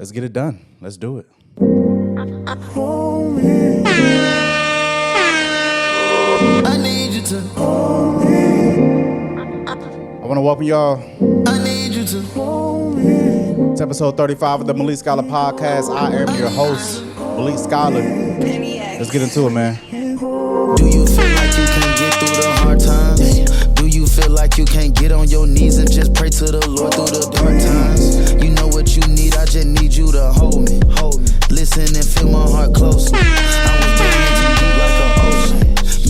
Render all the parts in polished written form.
Let's get it done. Let's do it. I need you to. I want to welcome y'all. I need you to. It's episode 35 of the Malik Scholar Podcast. I am your host, Malik Scholar. Let's get into it, man. Do you feel like you can't get through the hard times? Do you feel like you can't get on your knees and just pray to the Lord through the dark times? You know what you need, I just need you to hold me. Listen and feel my heart close. I was down too deep like an ocean.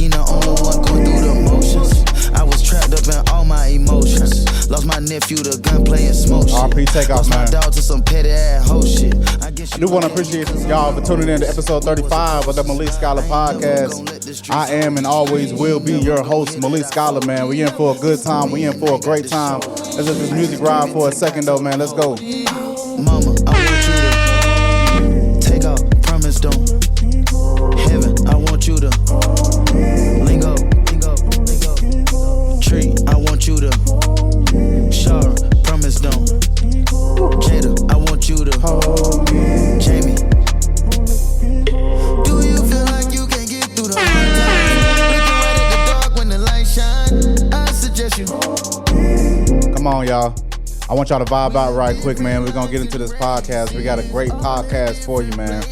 You the only one going through the motions. I was trapped up in all my emotions. Lost my nephew to gunplay and smoke shit. RP Takeoff, man. Lost my dog to some petty ass hoe shit. I do want to appreciate y'all for tuning in to episode 35 of the Malik Scholar Podcast. I am and always will be your host, Malik Scholar, man. We in for a good time. We in for a great time. Let's let this music ride for a second, though, man. Let's go. Mama, I want you to take off, promise don't. Heaven, I want you to lingo. Tree, I want you to Shara, promise don't. Jada, I want you to Jamie. Do you feel like you can't get through the hard times? Looking right at the dark when the light shine. I suggest you. Come on, y'all. I want y'all to vibe out right quick, man. We're going to get into this podcast. We got a great podcast for you, man.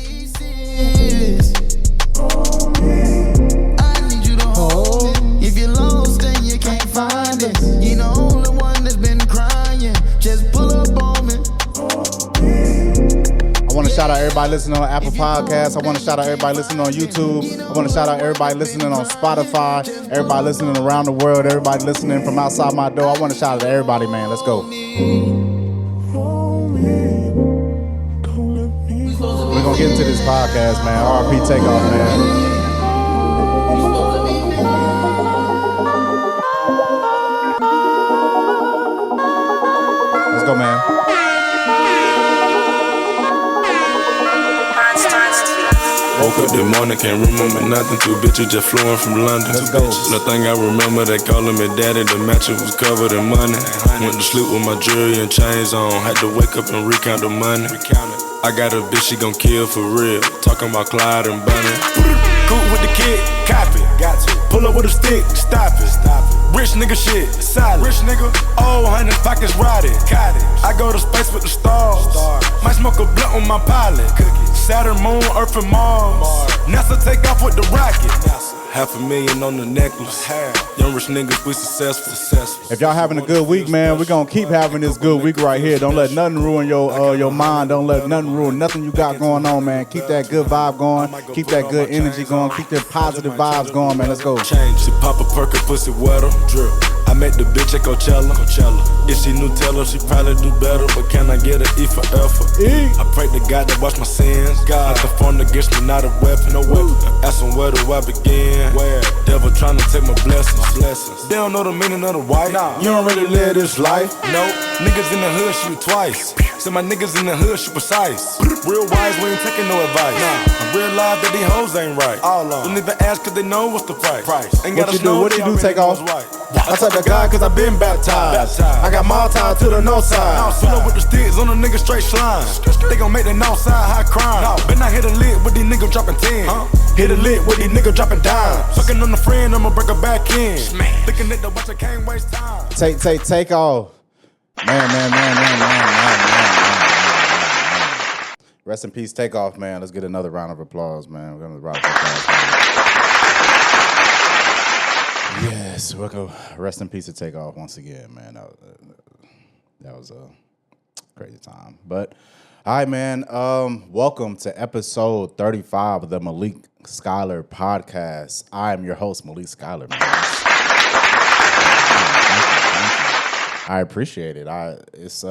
I need you to hold me. If you're lost and you can't find it, you're the only one that's been crying. Just pull up on me. I want to shout out everybody listening on Apple Podcasts. I want to shout out everybody listening on YouTube. I want to shout out everybody listening on Spotify. Everybody listening around the world. Everybody listening from outside my door. I want to shout out to everybody, man. Let's go. We're going to get into this podcast, man. RP Takeoff, man. Let's go, man. Woke up this morning, can't remember nothing. Two bitches just flowing from London. Let's go. Nothing I remember, they calling me daddy. The mattress was covered in money. Went to sleep with my jewelry and chains on. Had to wake up and recount the money. I got a bitch, she gon' kill for real. Talking about Clyde and Bunny. Cool with the kid, copy. Got to pull up with a stick, stop it. Rich nigga shit, solid. Rich nigga, oh, 100 pockets rotted. I go to space with the stars. Might smoke a blunt on my pilot. Saturn, Moon, Earth, and Mars. NASA take off with the rocket. $500,000 on the necklace. Young rich niggas, we successful. If y'all having a good week, man, we're going to keep having this good week right here. Don't let nothing ruin your mind. Don't let nothing ruin nothing you got going on, man. Keep that good vibe going. Keep that good energy going. Keep that positive vibes going, man. Let's go. Change. She pop a perk and pussy wetter. Drip. I met the bitch at Coachella. If she Nutella, she probably do better. But can I get an E for effort? I pray to God that watch my sins. God, the phone against me, not a weapon. No weapon. Ask him where do I begin? Where? Devil trying to take my blessings. They don't know the meaning of the white. You don't really live this life. No. Niggas in the hood shoot twice. Say my niggas in the hood shoot precise. Real wise, we ain't taking no advice. I realize that these hoes ain't right. Don't even ask cause they know what's the price. Ain't What you do? What you do? Take off. I said the God cause I been baptized. I got my tie to the north side. Pull up with the sticks on the nigga straight slime. They gon' make the north side high crime. Been I hit a lick with these niggas dropping 10. Hit a lick with these niggas dropping dimes. Fucking on the friend, I'ma break her back in. Looking at the watch, I can't waste time. Take off. Man. Rest in peace, Takeoff, man. Let's get another round of applause, man. We're gonna round of applause, man. Yes, welcome. Rest in peace to Takeoff once again, man. That was a crazy time. But all right, man. Welcome to episode 35 of the Malik Scholar Podcast. I am your host, Malik Scholar, man. I appreciate it. It's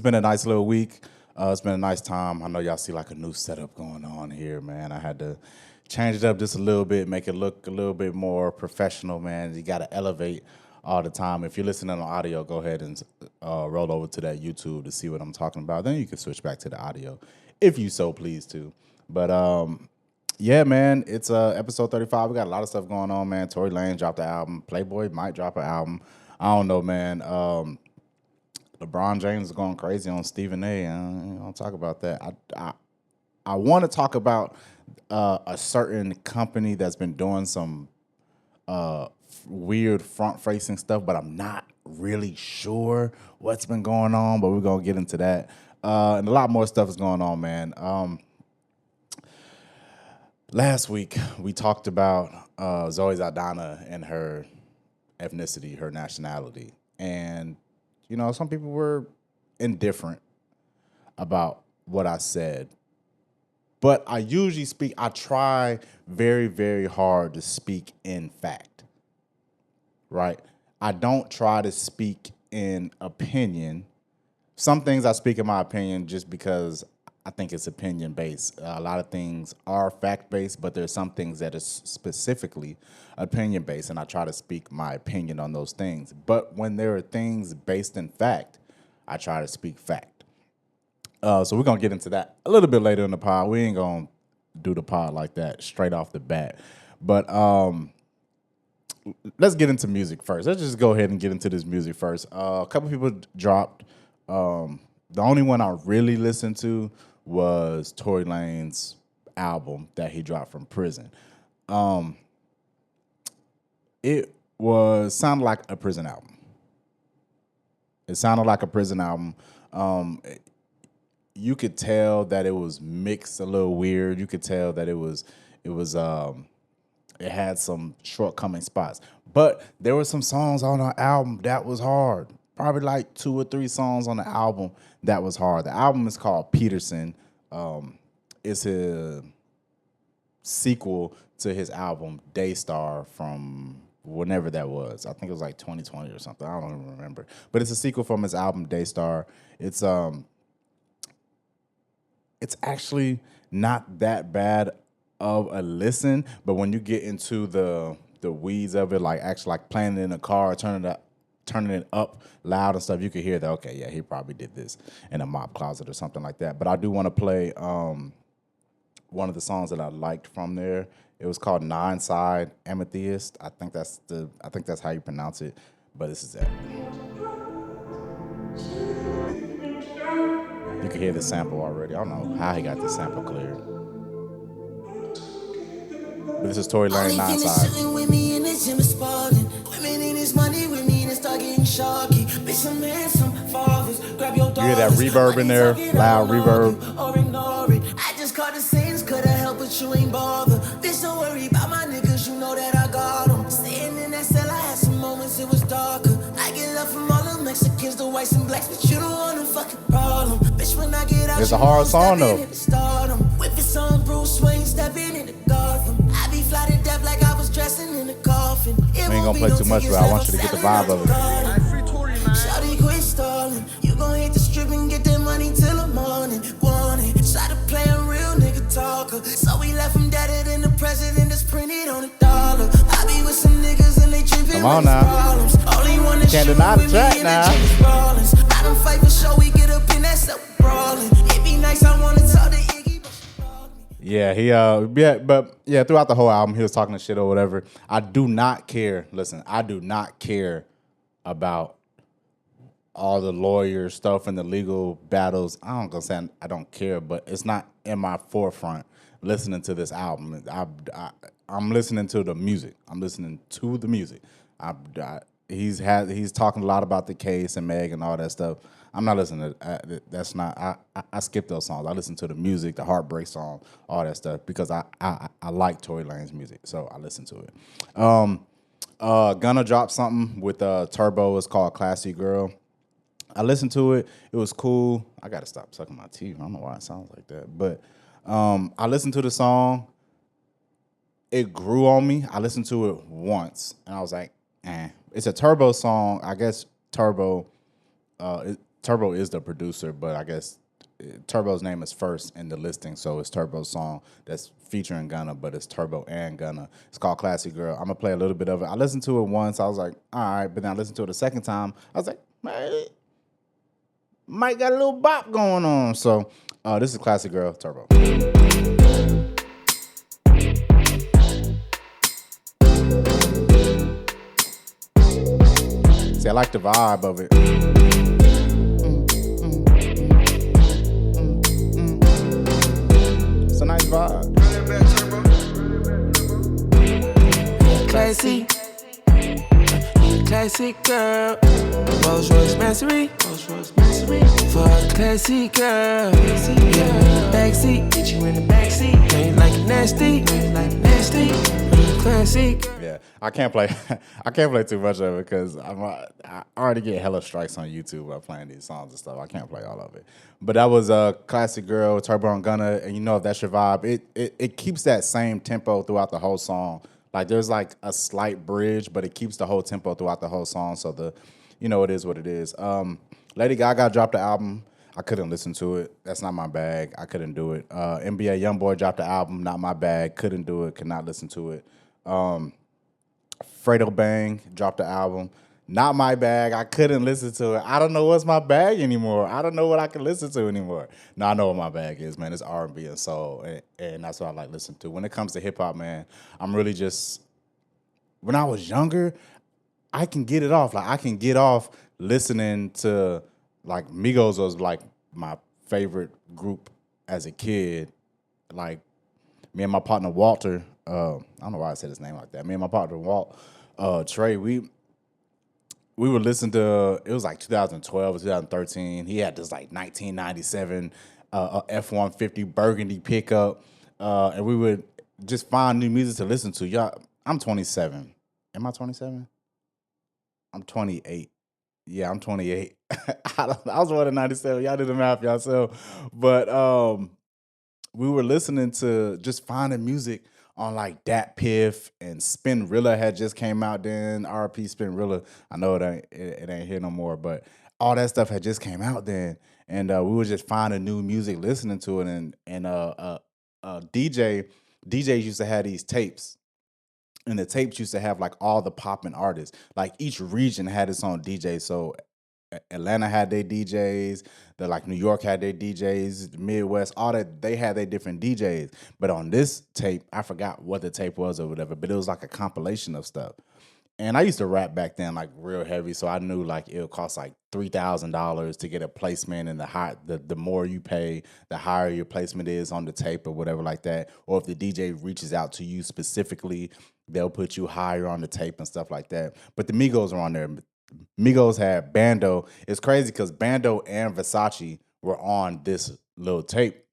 been a nice little week. It's been a nice time. I know y'all see like a new setup going on here, man. I had to change it up just a little bit, make it look a little bit more professional, man. You got to elevate all the time. If you're listening on audio, go ahead and roll over to that YouTube to see what I'm talking about. Then you can switch back to the audio if you so please to. But yeah, man, it's episode 35. We got a lot of stuff going on, man. Tory Lanez dropped the album. Playboi might drop an album. I don't know, man. LeBron James is going crazy on Stephen A. I'll talk about that. I want to talk about a certain company that's been doing some weird front-facing stuff, but I'm not really sure what's been going on, but we're going to get into that. And a lot more stuff is going on, man. Last week, we talked about Zoe Saldana and her ethnicity, her nationality. And, you know, some people were indifferent about what I said. But I usually I try very, very hard to speak in fact, right? I don't try to speak in opinion. Some things I speak in my opinion just because I think it's opinion-based. A lot of things are fact-based, but there's some things that are specifically opinion-based, and I try to speak my opinion on those things. But when there are things based in fact, I try to speak fact. So we're going to get into that a little bit later in the pod. We ain't going to do the pod like that straight off the bat. But let's get into music first. Let's just go ahead and get into this music first. A couple people dropped. The only one I really listened to was Tory Lanez album that he dropped from prison. It sounded like a prison album. It sounded like a prison album. You could tell that it was mixed a little weird. You could tell that it had some shortcoming spots. But there were some songs on the album that was hard. Probably like 2 or 3 songs on the album that was hard. The album is called Peterson. It's a sequel to his album Daystar from whenever that was. I think it was like 2020 or something. I don't even remember. But it's a sequel from his album Daystar. It's actually not that bad of a listen, but when you get into the weeds of it, like actually like playing it in a car, turning it up loud and stuff, you can hear that, okay, yeah, he probably did this in a mop closet or something like that. But I do want to play one of the songs that I liked from there. It was called Nine Side Amethyst. I think that's how you pronounce it, but this is that. You can hear the sample already. I don't know how he got this sample cleared. But this is Tory Lanez, Nine Side. You hear that reverb in there? Loud reverb. I just caught the sins, coulda helped, but you ain't bother. Bitch, don't worry about my niggas, you know that I got them. Staying in that cell, I had some moments, it was darker. I get love from all the Mexicans, the whites and blacks, but you don't want a fucking problem. Bitch, when I get out, it's a hard song though. With his son Bruce Wayne, stepping in the Gotham. I be fly to death like I was dressing in a coffin. We ain't gonna play too much, but I want you to get the vibe of it. Shawty quit stalling. You gon' hit the strip and get that money till the morning. Want it. Try to play a real nigga talker. So we left him deader than the president that's printed on $1. I be with some niggas and they tripping. Come on now. Only one that can't deny the track now. I don't fight for show, we get up in that stuff brawling. It be nice, I wanna talk to Iggy. Yeah, throughout the whole album, he was talking shit or whatever. I do not care. Listen, I do not care about all the lawyer stuff and the legal battles. I'm gonna say I don't care, but it's not in my forefront listening to this album. I'm listening to the music. He's talking a lot about the case and Meg and all that stuff. I'm not listening to that's not. I skip those songs. I listen to the music, the heartbreak song, all that stuff because I like Tory Lanez music, so I listen to it. Gunna dropped something with Turbo. It's called Classy Girl. I listened to it. It was cool. I got to stop sucking my teeth. I don't know why it sounds like that. But I listened to the song. It grew on me. I listened to it once, and I was like, eh. It's a Turbo song. I guess Turbo is the producer, but I guess Turbo's name is first in the listing, so it's Turbo's song that's featuring Gunna, but it's Turbo and Gunna. It's called Classy Girl. I'm going to play a little bit of it. I listened to it once. I was like, all right, but then I listened to it a second time. I was like, man, Mike got a little bop going on. So this is Classy Girl, Turbo. See, I like the vibe of it. vibe. Classy, classic girl. Rolls Royce Mastery, for a classy girl. Yeah, backseat, get you in the backseat. Ain't like nasty, classic. Yeah, I can't play. I can't play too much of it because I already get hella strikes on YouTube by playing these songs and stuff. I can't play all of it. But that was a classic girl, Turbo and Gunna, and you know if that's your vibe, it keeps that same tempo throughout the whole song. Like there's like a slight bridge, but it keeps the whole tempo throughout the whole song. So it is what it is. Lady Gaga dropped the album. I couldn't listen to it. That's not my bag. I couldn't do it. NBA YoungBoy dropped the album. Not my bag. Couldn't do it. Could not listen to it. Fredo Bang dropped the album. Not my bag. I couldn't listen to it. I don't know what's my bag anymore. I don't know what I can listen to anymore. No, I know what my bag is, man. It's R&B and soul, and that's what I like listening to. When it comes to hip hop, man, I'm really just. When I was younger, I can get it off. Like I can get off listening to like Migos was like my favorite group as a kid. Like me and my partner Walter. I don't know why I said his name like that. Me and my partner Walt, Trey, we would listen to, it was like 2012 or 2013. He had this like 1997 F-150 Burgundy pickup, and we would just find new music to listen to. Y'all, I'm 27. Am I 27? I'm 28. Yeah, I'm 28. I was born in 97. Y'all do the math yourself. But we were listening to just finding music on like Dat Piff and Spinrilla had just came out then. RP Spinrilla. I know it ain't here no more, but all that stuff had just came out then. And we were just finding new music, listening to it. And DJs used to have these tapes. And the tapes used to have like all the popping artists. Like each region had its own DJ. So Atlanta had their DJs, like New York had their DJs, the Midwest, all that, they had their different DJs. But on this tape, I forgot what the tape was or whatever, but it was like a compilation of stuff. And I used to rap back then like real heavy, so I knew like it would cost like $3,000 to get a placement, and the more you pay, the higher your placement is on the tape or whatever like that. Or if the DJ reaches out to you specifically, they'll put you higher on the tape and stuff like that. But the Migos are on there. Migos had Bando. It's crazy because Bando and Versace were on this little tape.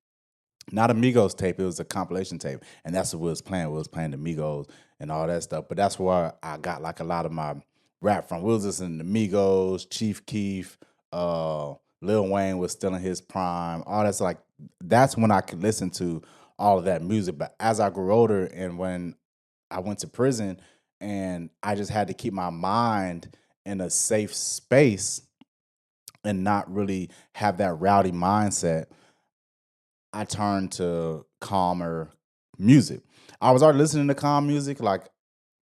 Not a Migos tape, it was a compilation tape. And that's what we was playing. We was playing the Migos and all that stuff. But that's where I got like a lot of my rap from. We was listening to Migos, Chief Keef, Lil Wayne was still in his prime. All that's like, that's when I could listen to all of that music. But as I grew older and when I went to prison and I just had to keep my mind in a safe space and not really have that rowdy mindset, I turned to calmer music. I was already listening to calm music like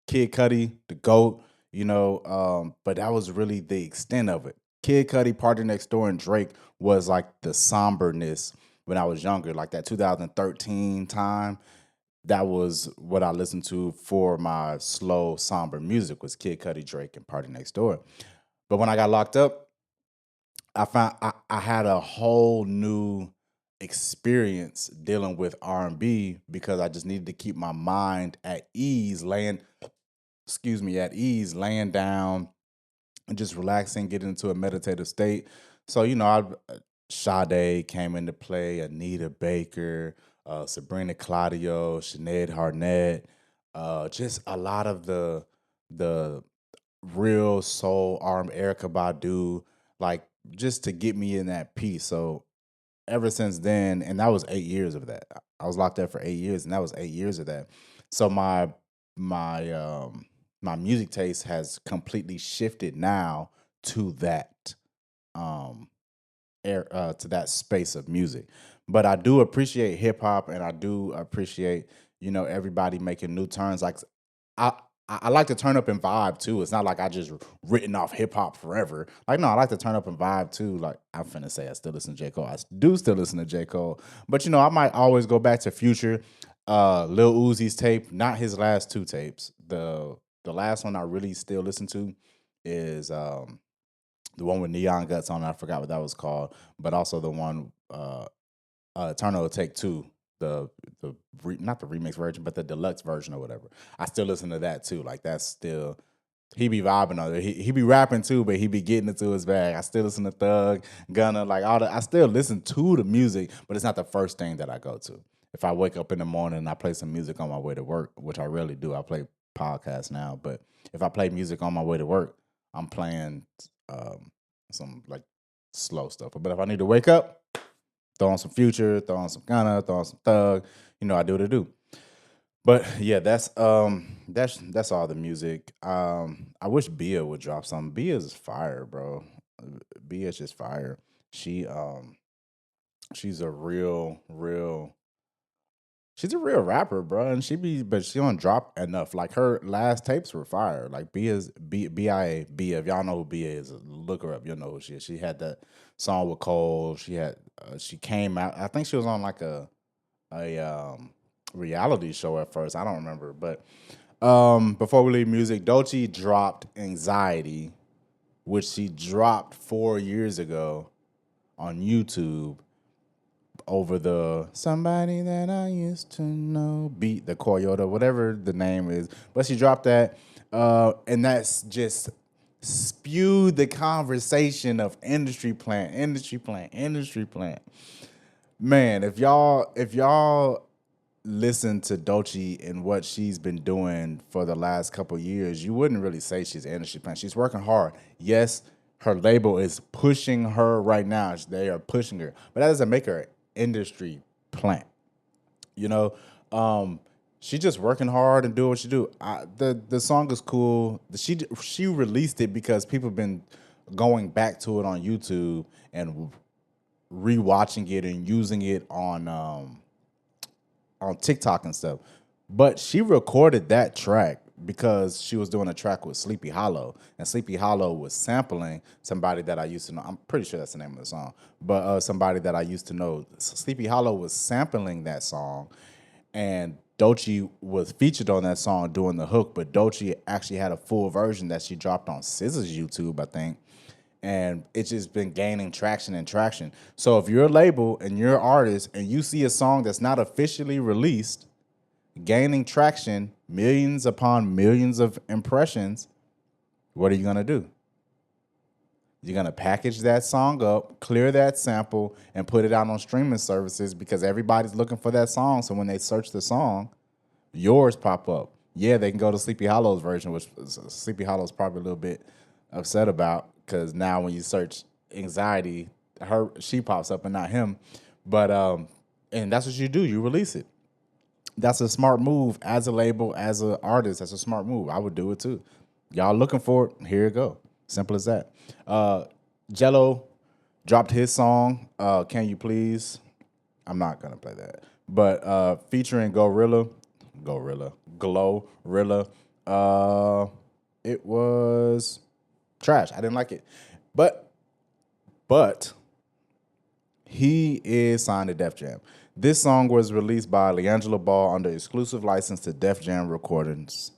Kid Cudi, the GOAT, but that was really the extent of it. Kid Cudi, Party Next Door, and Drake was like the somberness when I was younger, like that 2013 time. That was what I listened to for my slow, somber music was Kid Cudi, Drake, and Party Next Door. But when I got locked up, I found I had a whole new experience dealing with R&B because I just needed to keep my mind at ease, laying down and just relaxing, getting into a meditative state. So, Sade came into play, Anita Baker, Sabrina Claudio, Sinead Harnett, just a lot of the real soul R&B, Erykah Badu, like just to get me in that peace. So ever since then, and that was 8 years of that. I was locked up for 8 years, and that was 8 years of that. So my music taste has completely shifted now to that to that space of music. But I do appreciate hip hop, and I do appreciate everybody making new turns. Like I like to turn up and vibe too. It's not like I just written off hip hop forever. Like, no, I like to turn up and vibe too. Like, I'm finna say I still listen to J. Cole. I do still listen to J. Cole. But I might always go back to Future, Lil Uzi's tape, not his last two tapes. The last one I really still listen to is the one with Neon Guts on it. I forgot what that was called. But also the one Eternal Take Two. The not the remix version, but the deluxe version or whatever. I still listen to that too. Like that's still he be vibing on it. He be rapping too, but he be getting into his bag. I still listen to Thug, Gunna, like all the. I still listen to the music, but it's not the first thing that I go to. If I wake up in the morning and I play some music on my way to work, which I rarely do, I play podcasts now. But if I play music on my way to work, I'm playing some like slow stuff. But if I need to wake up, throw on some Future, throw on some Gunna, throw on some Thug, I do what I do. But yeah, that's all the music. I wish Bia would drop something. Bia's fire, bro. Bia's just fire. She's a real she's a real rapper, bro. And but she don't drop enough. Like her last tapes were fire. Like Bia's Bia. If y'all know who Bia is, look her up. You'll know who she is. She had that song with Cole. She came out. I think she was on like a reality show at first. I don't remember, but before we leave music, Doechii dropped Anxiety, which she dropped 4 years ago on YouTube over the Somebody That I Used to Know beat, the Koyota, whatever the name is. But she dropped that, and that's just spewed the conversation of industry plant. Man, if y'all listen to Doechii and what she's been doing for the last couple of years, you wouldn't really say she's an industry plant. She's working hard. Yes, her label is pushing her right now. They are pushing her, but that doesn't make her an industry plant. She's just working hard and doing what she do. The song is cool. She released it because people have been going back to it on YouTube and rewatching it and using it on TikTok and stuff. But she recorded that track because she was doing a track with Sleepy Hollow, and Sleepy Hollow was sampling somebody that I used to know. I'm pretty sure that's the name of the song, but somebody that I used to know. Sleepy Hollow was sampling that song, and Doechii was featured on that song doing the hook, but Doechii actually had a full version that she dropped on SZA's YouTube, I think. And it's just been gaining traction. So if you're a label and you're an artist and you see a song that's not officially released, gaining traction, millions upon millions of impressions, what are you going to do? You're going to package that song up, clear that sample, and put it out on streaming services because everybody's looking for that song. So when they search the song, yours pop up. Yeah, they can go to Sleepy Hollow's version, which Sleepy Hollow's probably a little bit upset about, because now when you search Anxiety, she pops up and not him. But and that's what you do. You release it. That's a smart move as a label, as an artist. That's a smart move. I would do it too. Y'all looking for it? Here you go. Simple as that. Jello dropped his song, Can You Please? I'm not gonna play that. But featuring Glorilla. It was trash. I didn't like it. But he is signed to Def Jam. This song was released by LiAngelo Ball under exclusive license to Def Jam Recordings,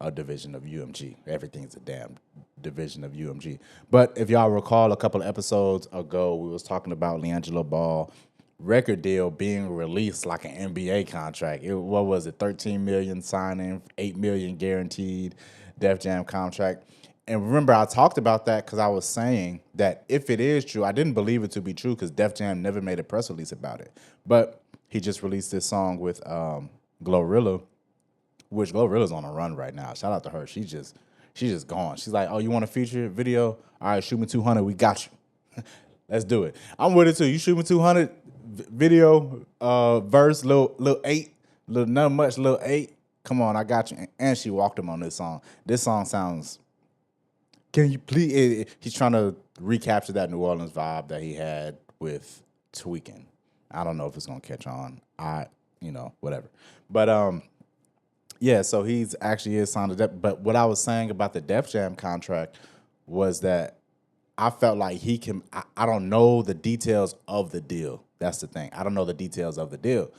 a division of UMG. Everything's a damn division of UMG. But if y'all recall, a couple of episodes ago, we was talking about LiAngelo Ball record deal being released like an NBA contract. What was it? 13 million signing, 8 million guaranteed Def Jam contract. And remember, I talked about that because I was saying that if it is true, I didn't believe it to be true because Def Jam never made a press release about it. But he just released this song with Glorilla, which Glorilla's on a run right now. Shout out to her. She's just gone. She's like, oh, you want a feature video? All right, shoot me 200. We got you. Let's do it. I'm with it too. You shoot me 200 video, verse, little 8, not much, little 8. Come on, I got you. And she walked him on this song. This song sounds... Can you please? He's trying to recapture that New Orleans vibe that he had with Tweaking. I don't know if it's gonna catch on. Whatever. But yeah. So he's actually is signed to Def. But what I was saying about the Def Jam contract was that I felt like he can. I don't know the details of the deal. That's the thing. I don't know the details of the deal.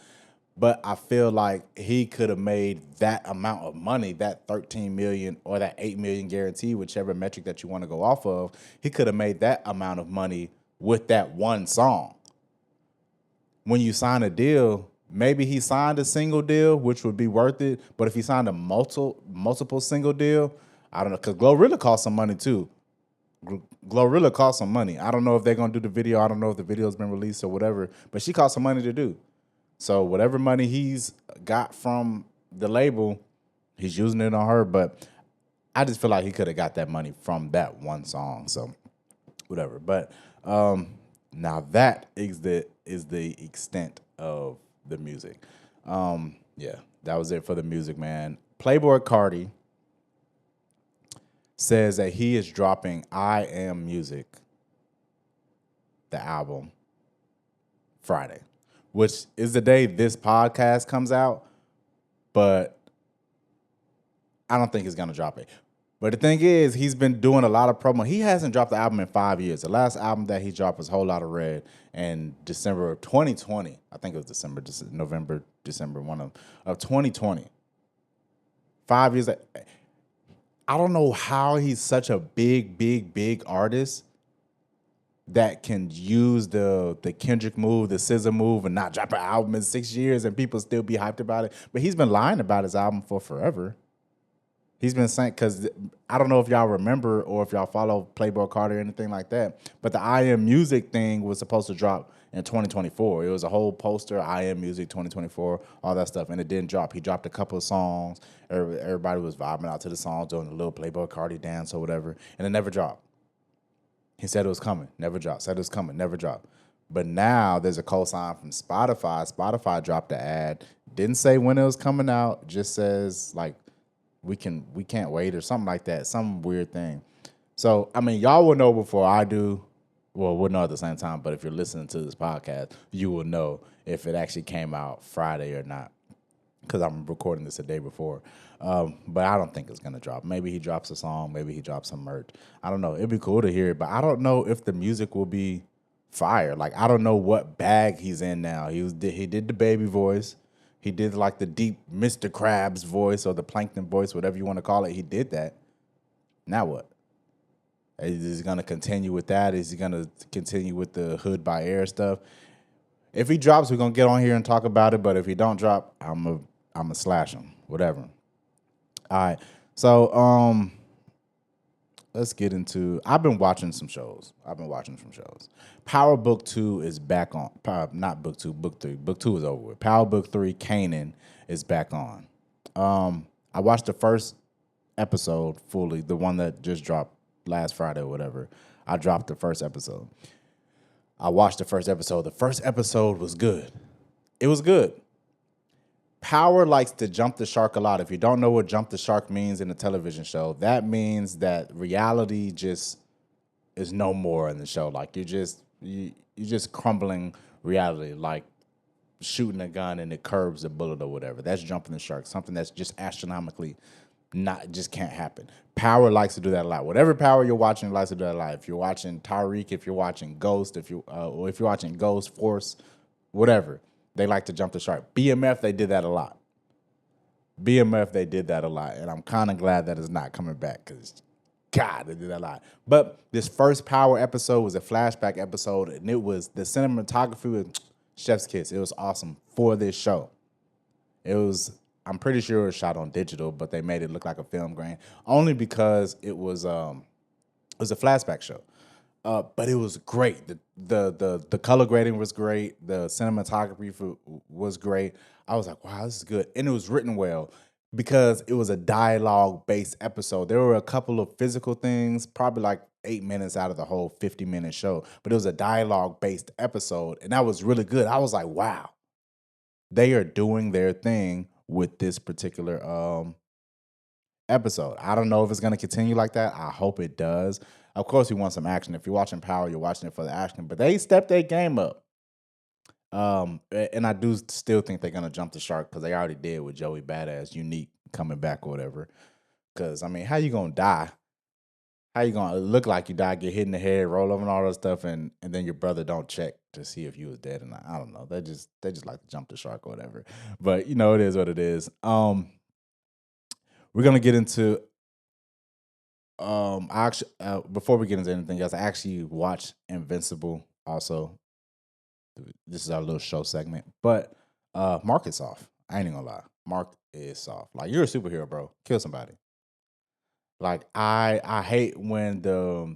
But I feel like he could have made that amount of money, that 13 million or that 8 million guarantee, whichever metric that you want to go off of, he could have made that amount of money with that one song. When you sign a deal, maybe he signed a single deal, which would be worth it. But if he signed a multiple single deal, I don't know, because Glorilla cost some money too. Glorilla cost some money. I don't know if they're gonna do the video. I don't know if the video's been released or whatever. But she cost some money to do. So whatever money he's got from the label, he's using it on her. But I just feel like he could have got that money from that one song. So whatever. But now that is the extent of the music. Yeah, that was it for the music, man. Playboi Carti says that he is dropping I Am Music, the album, Friday, which is the day this podcast comes out, but I don't think he's going to drop it. But the thing is, he's been doing a lot of promo. He hasn't dropped the album in 5 years. The last album that he dropped was Whole Lotta Red in December of 2020. I think it was November, December, one of 2020. 5 years. I don't know how he's such a big artist that can use the Kendrick move, the SZA move, and not drop an album in 6 years and people still be hyped about it. But he's been lying about his album for forever. He's been saying, because I don't know if y'all remember or if y'all follow Playboi Carti or anything like that, but the I Am Music thing was supposed to drop in 2024. It was a whole poster, I Am Music 2024, all that stuff, and it didn't drop. He dropped a couple of songs. Everybody was vibing out to the songs, doing the little Playboi Carti dance or whatever, and it never dropped. He said it was coming, never dropped. Said it was coming, never dropped. But now there's a cosign from Spotify. Spotify dropped the ad. Didn't say when it was coming out. Just says, like, we can't wait or something like that. Some weird thing. So, I mean, y'all will know before I do. Well, we'll know at the same time. But if you're listening to this podcast, you will know if it actually came out Friday or not. Because I'm recording this a day before. But I don't think it's going to drop. Maybe he drops a song. Maybe he drops some merch. I don't know. It'd be cool to hear it. But I don't know if the music will be fire. Like, I don't know what bag he's in now. He did the baby voice. He did like the deep Mr. Krabs voice or the Plankton voice, whatever you want to call it. He did that. Now what? Is he going to continue with that? Is he going to continue with the Hood by Air stuff? If he drops, we're going to get on here and talk about it. But if he don't drop, I'm going to slash him. Whatever. All right. So let's get into, I've been watching some shows. Power Book 2 is back on. Not Book 2, Book 3. Book 2 is over with. Power Book 3, Kanan, is back on. I watched the first episode fully, the one that just dropped last Friday or whatever. I dropped the first episode. I watched the first episode. The first episode was good. It was good. Power likes to jump the shark a lot. If you don't know what jump the shark means in a television show, that means that reality just is no more in the show. Like you're just crumbling reality, like shooting a gun and it curbs a bullet or whatever. That's jumping the shark. Something that's just astronomically just can't happen. Power likes to do that a lot. Whatever Power you're watching, it likes to do that a lot. If you're watching Tariq, if you're watching Ghost, or if you're watching Ghost Force, whatever. They like to jump the shark. BMF, they did that a lot. And I'm kind of glad that it's not coming back because, God, they did that a lot. But this first Power episode was a flashback episode, and it was, the cinematography was chef's kiss. It was awesome for this show. I'm pretty sure it was shot on digital, but they made it look like a film grain, only because it was a flashback show. But it was great. The color grading was great. The cinematography was great. I was like, wow, this is good. And it was written well because it was a dialogue-based episode. There were a couple of physical things, probably like 8 minutes out of the whole 50-minute show. But it was a dialogue-based episode, and that was really good. I was like, wow. They are doing their thing with this particular episode. I don't know if it's going to continue like that. I hope it does. Of course, you want some action. If you're watching Power, you're watching it for the action. But they stepped their game up. And I do still think they're going to jump the shark because they already did with Joey Badass, Unique coming back or whatever. Because, I mean, how you going to die? How you going to look like you die, get hit in the head, roll over and all that stuff, and then your brother don't check to see if you was dead or not? I don't know. They just like to jump the shark or whatever. But, you know, it is what it is. We're going to get into... before we get into anything else, I actually watched Invincible also. This is our little show segment. But Mark is soft. I ain't even gonna lie. Mark is soft. Like, you're a superhero, bro. Kill somebody. Like, I hate when the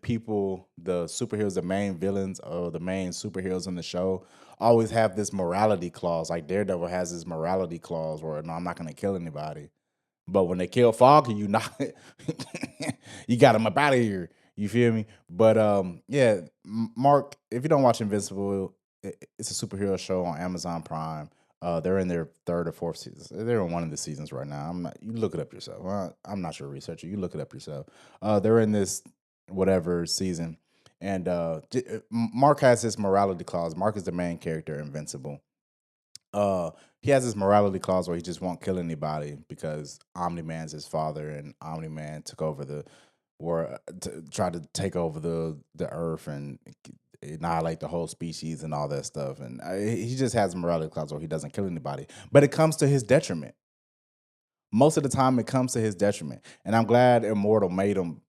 people, the superheroes, the main villains or the main superheroes in the show always have this morality clause. Like Daredevil has this morality clause where, no, I'm not gonna kill anybody. But when they kill Foggy, you not you got him up out of here. You feel me? But yeah, Mark, if you don't watch Invincible, it's a superhero show on Amazon Prime. They're in their third or fourth season. They're in one of the seasons right now. You look it up yourself. I'm not your researcher. You look it up yourself. They're in this whatever season, and Mark has this morality clause. Mark is the main character, Invincible. He has this morality clause where he just won't kill anybody because Omni-Man's his father, and Omni-Man took over the war, tried to take over the earth and annihilate the whole species and all that stuff. And he just has a morality clause where he doesn't kill anybody, but it comes to his detriment. Most of the time, it comes to his detriment, and I'm glad Immortal made him.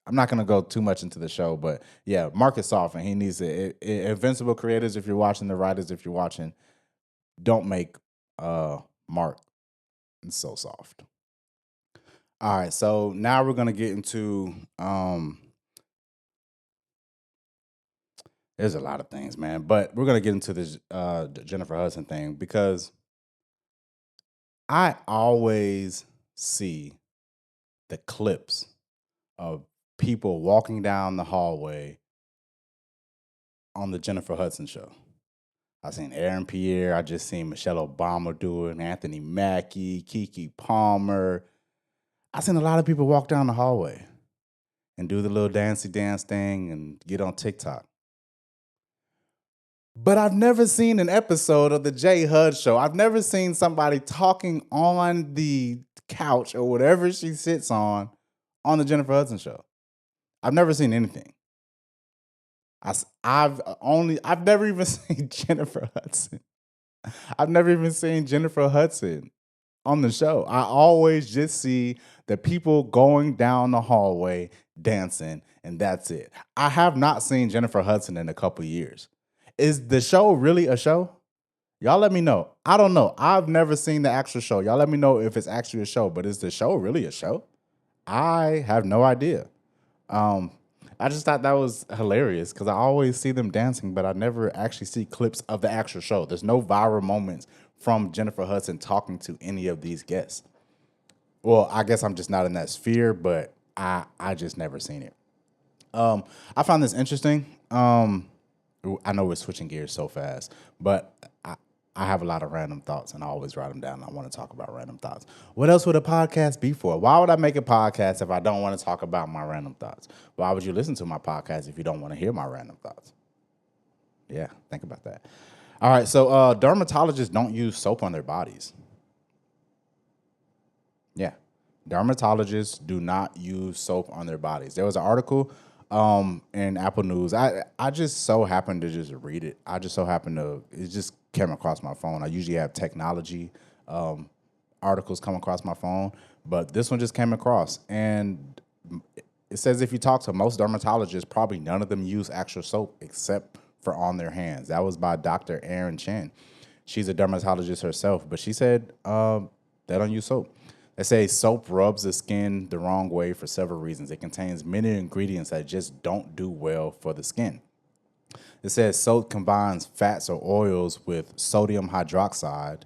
I'm not gonna go too much into the show, but yeah, Mark is soft, and he needs it. Invincible creators, if you're watching, the writers, if you're watching, don't make Mark so soft. All right, so now we're gonna get into there's a lot of things, man, but we're gonna get into this Jennifer Hudson thing because I always see the clips of people walking down the hallway on the Jennifer Hudson Show. I seen Aaron Pierre. I just seen Michelle Obama do it. Anthony Mackie, Keke Palmer. I seen a lot of people walk down the hallway and do the little dancey dance thing and get on TikTok. But I've never seen an episode of the JHud show. I've never seen somebody talking on the couch or whatever she sits on the Jennifer Hudson Show. I've never seen anything. I've never even seen Jennifer Hudson. I've never even seen Jennifer Hudson on the show. I always just see the people going down the hallway dancing, and that's it. I have not seen Jennifer Hudson in a couple years. Is the show really a show? Y'all let me know. I don't know. I've never seen the actual show. Y'all let me know if it's actually a show, but is the show really a show? I have no idea. I just thought that was hilarious because I always see them dancing, but I never actually see clips of the actual show. There's no viral moments from Jennifer Hudson talking to any of these guests. Well, I guess I'm just not in that sphere, but I just never seen it. I found this interesting. I know we're switching gears so fast, but I have a lot of random thoughts, and I always write them down. I want to talk about random thoughts. What else would a podcast be for? Why would I make a podcast if I don't want to talk about my random thoughts? Why would you listen to my podcast if you don't want to hear my random thoughts? Yeah, think about that. All right, so dermatologists don't use soap on their bodies. Yeah, dermatologists do not use soap on their bodies. There was an article in Apple News. I just so happened to just read it. It just came across my phone. I usually have technology articles come across my phone, but this one just came across. And it says if you talk to most dermatologists, probably none of them use actual soap except for on their hands. That was by Dr. Erin Chen. She's a dermatologist herself, but she said they don't use soap. They say soap rubs the skin the wrong way for several reasons. It contains many ingredients that just don't do well for the skin. It says soap combines fats or oils with sodium hydroxide,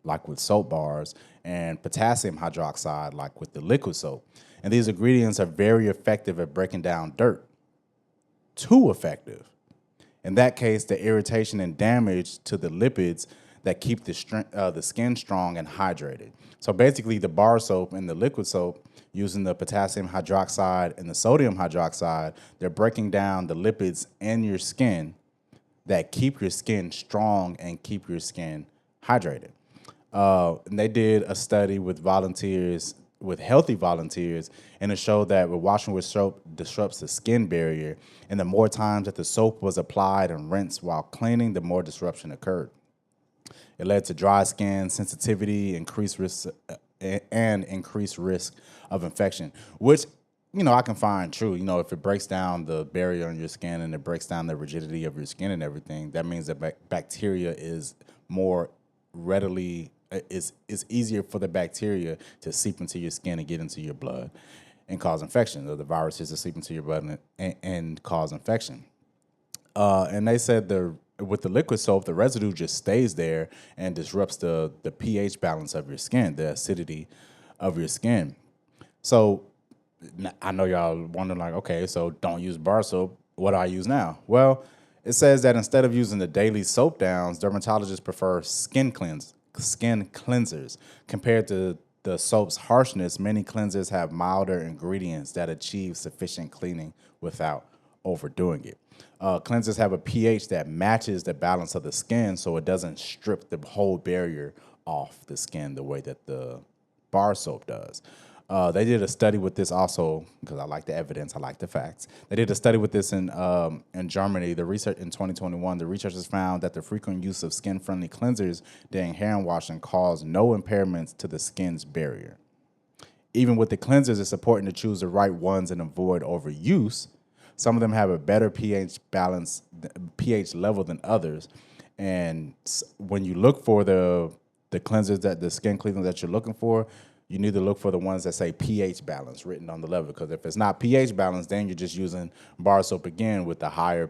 like with soap bars, and potassium hydroxide, like with the liquid soap. And these ingredients are very effective at breaking down dirt. Too effective. In that case, the irritation and damage to the lipids that keep the skin strong and hydrated. So basically, the bar soap and the liquid soap, using the potassium hydroxide and the sodium hydroxide, they're breaking down the lipids in your skin that keep your skin strong and keep your skin hydrated. And they did a study with healthy volunteers, and it showed that washing with soap disrupts the skin barrier, and the more times that the soap was applied and rinsed while cleaning, the more disruption occurred. It led to dry skin, sensitivity, increased risk of infection, which, I can find true. If it breaks down the barrier on your skin and it breaks down the rigidity of your skin and everything, that means that bacteria is more readily, it's easier for the bacteria to seep into your skin and get into your blood and cause infection, or the viruses to seep into your blood and cause infection. And they said with the liquid soap, the residue just stays there and disrupts the pH balance of your skin, the acidity of your skin. So I know y'all wondering, like, okay, so don't use bar soap. What do I use now? Well, it says that instead of using the daily soap downs, dermatologists prefer skin cleansers. Compared to the soap's harshness, many cleansers have milder ingredients that achieve sufficient cleaning without overdoing it. Cleansers have a pH that matches the balance of the skin, so it doesn't strip the whole barrier off the skin the way that the bar soap does. They did a study with this also, because I like the evidence, I like the facts. They did a study with this in Germany. The research in 2021, the researchers found that the frequent use of skin-friendly cleansers during hand washing caused no impairments to the skin's barrier. Even with the cleansers, it's important to choose the right ones and avoid overuse. Some of them have a better pH level than others. And when you look for the cleansers, the skin cleansers that you're looking for, you need to look for the ones that say pH balance written on the label. Because if it's not pH balance, then you're just using bar soap again with the higher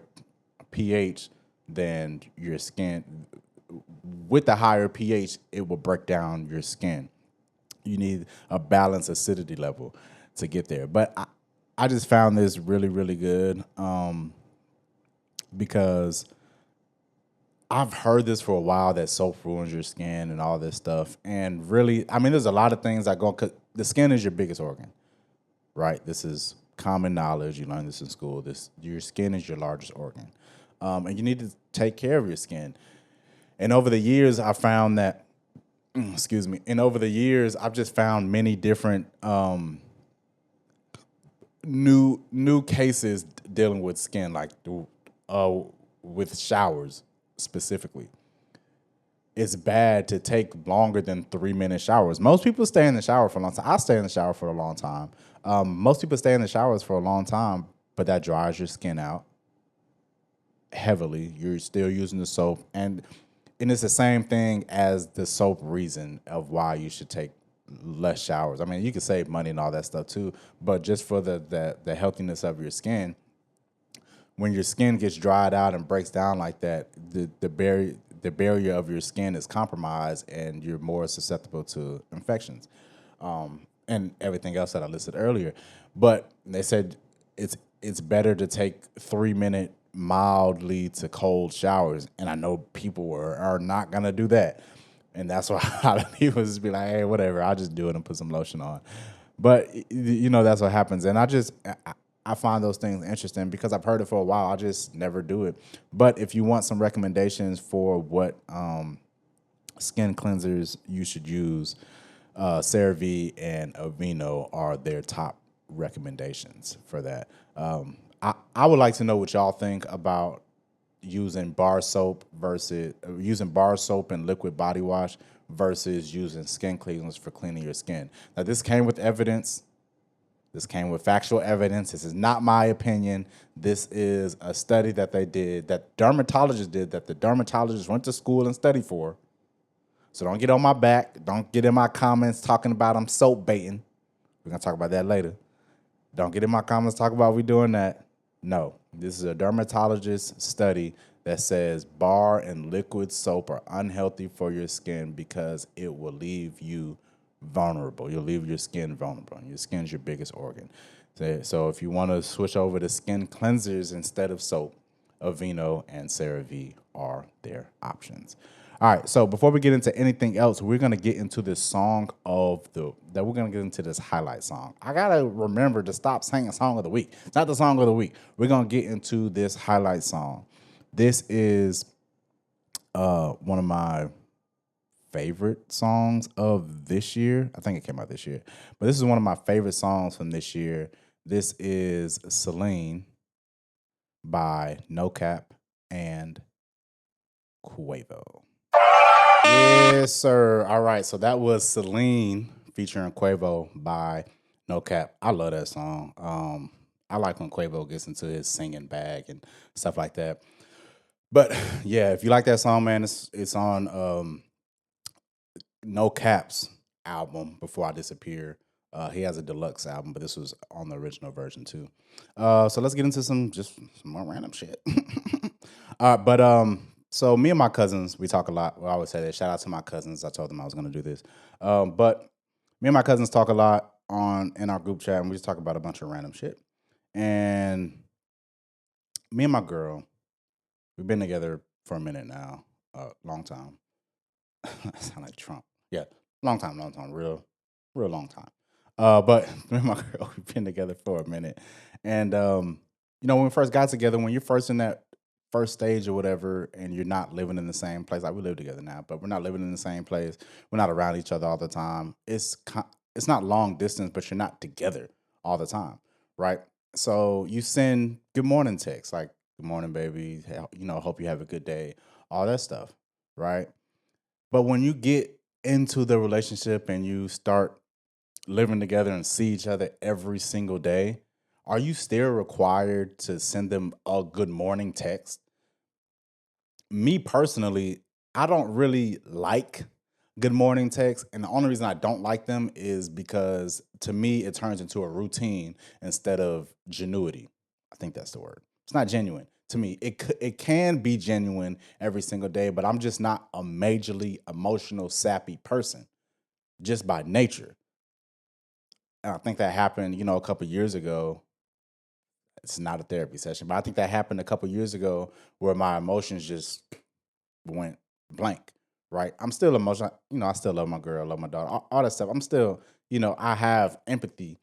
pH than your skin. With the higher pH, it will break down your skin. You need a balanced acidity level to get there. But I just found this really, really good because I've heard this for a while, that soap ruins your skin and all this stuff. And really, I mean, there's a lot of things that go, because the skin is your biggest organ, right? This is common knowledge. You learn this in school. Your skin is your largest organ. And you need to take care of your skin. And over the years, I found that, excuse me, and over the years, I've just found many different new cases dealing with skin, like with showers specifically. It's bad to take longer than 3-minute showers. Most people stay in the shower for a long time. I stay in the shower for a long time. Most people stay in the showers for a long time, but that dries your skin out heavily. You're still using the soap, and it's the same thing as the soap reason of why you should take less showers. I mean, you can save money and all that stuff too, but just for the healthiness of your skin, when your skin gets dried out and breaks down like that, the barrier of your skin is compromised, and you're more susceptible to infections, and everything else that I listed earlier. But they said it's better to take 3-minute mildly to cold showers, and I know people are not gonna do that, and that's why a lot of people just be like, hey, whatever, I'll just do it and put some lotion on. But that's what happens, and I find those things interesting because I've heard it for a while. I just never do it. But if you want some recommendations for what skin cleansers you should use, CeraVe and Aveeno are their top recommendations for that. I would like to know what y'all think about using bar soap and liquid body wash versus using skin cleansers for cleaning your skin. Now, this came with evidence. This came with factual evidence. This is not my opinion. This is a study that they did, that dermatologists did, that the dermatologists went to school and studied for. So don't get on my back. Don't get in my comments talking about I'm soap baiting. We're going to talk about that later. Don't get in my comments talking about we doing that. No, this is a dermatologist study that says bar and liquid soap are unhealthy for your skin because it will leave you vulnerable. You'll leave your skin vulnerable. Your skin's your biggest organ. So if you want to switch over to skin cleansers instead of soap, Aveeno and CeraVe are their options. All right, so before we get into anything else, we're going to get into this we're going to get into this highlight song. I got to remember to stop saying song of the week. It's not the song of the week. We're going to get into this highlight song. This is one of my favorite songs of this year. I think it came out this year. But this is one of my favorite songs from this year. This is Celine by NoCap and Quavo. Yes, sir. All right, so that was Celine featuring Quavo by NoCap. I love that song. I like when Quavo gets into his singing bag and stuff like that. But yeah, if you like that song, man, it's on NoCap's album, Before I Disappear. He has a deluxe album, but this was on the original version too. So let's get into some more random shit. So me and my cousins, we talk a lot. We always say that. Shout out to my cousins. I told them I was going to do this. But me and my cousins talk a lot in our group chat, and we just talk about a bunch of random shit. And me and my girl, we've been together for a minute now, long time. I sound like Trump. Yeah, long time, real long time. But me and my girl, we've been together for a minute. And, when we first got together, when you're first in that first stage or whatever, and you're not living in the same place, like we live together now, but we're not living in the same place. We're not around each other all the time. It's not long distance, but you're not together all the time, right? So you send good morning texts, like, good morning, baby. Hope you have a good day, all that stuff, right? But when you get into the relationship and you start living together and see each other every single day, are you still required to send them a good morning text? Me personally, I don't really like good morning texts. And the only reason I don't like them is because to me, it turns into a routine instead of genuity. I think that's the word. It's not genuine. To me, it can be genuine every single day, but I'm just not a majorly emotional, sappy person just by nature. And I think that happened, a couple years ago. It's not a therapy session, but I think that happened a couple years ago where my emotions just went blank, right? I'm still emotional. I still love my girl, love my daughter, all that stuff. I'm still, I have empathy.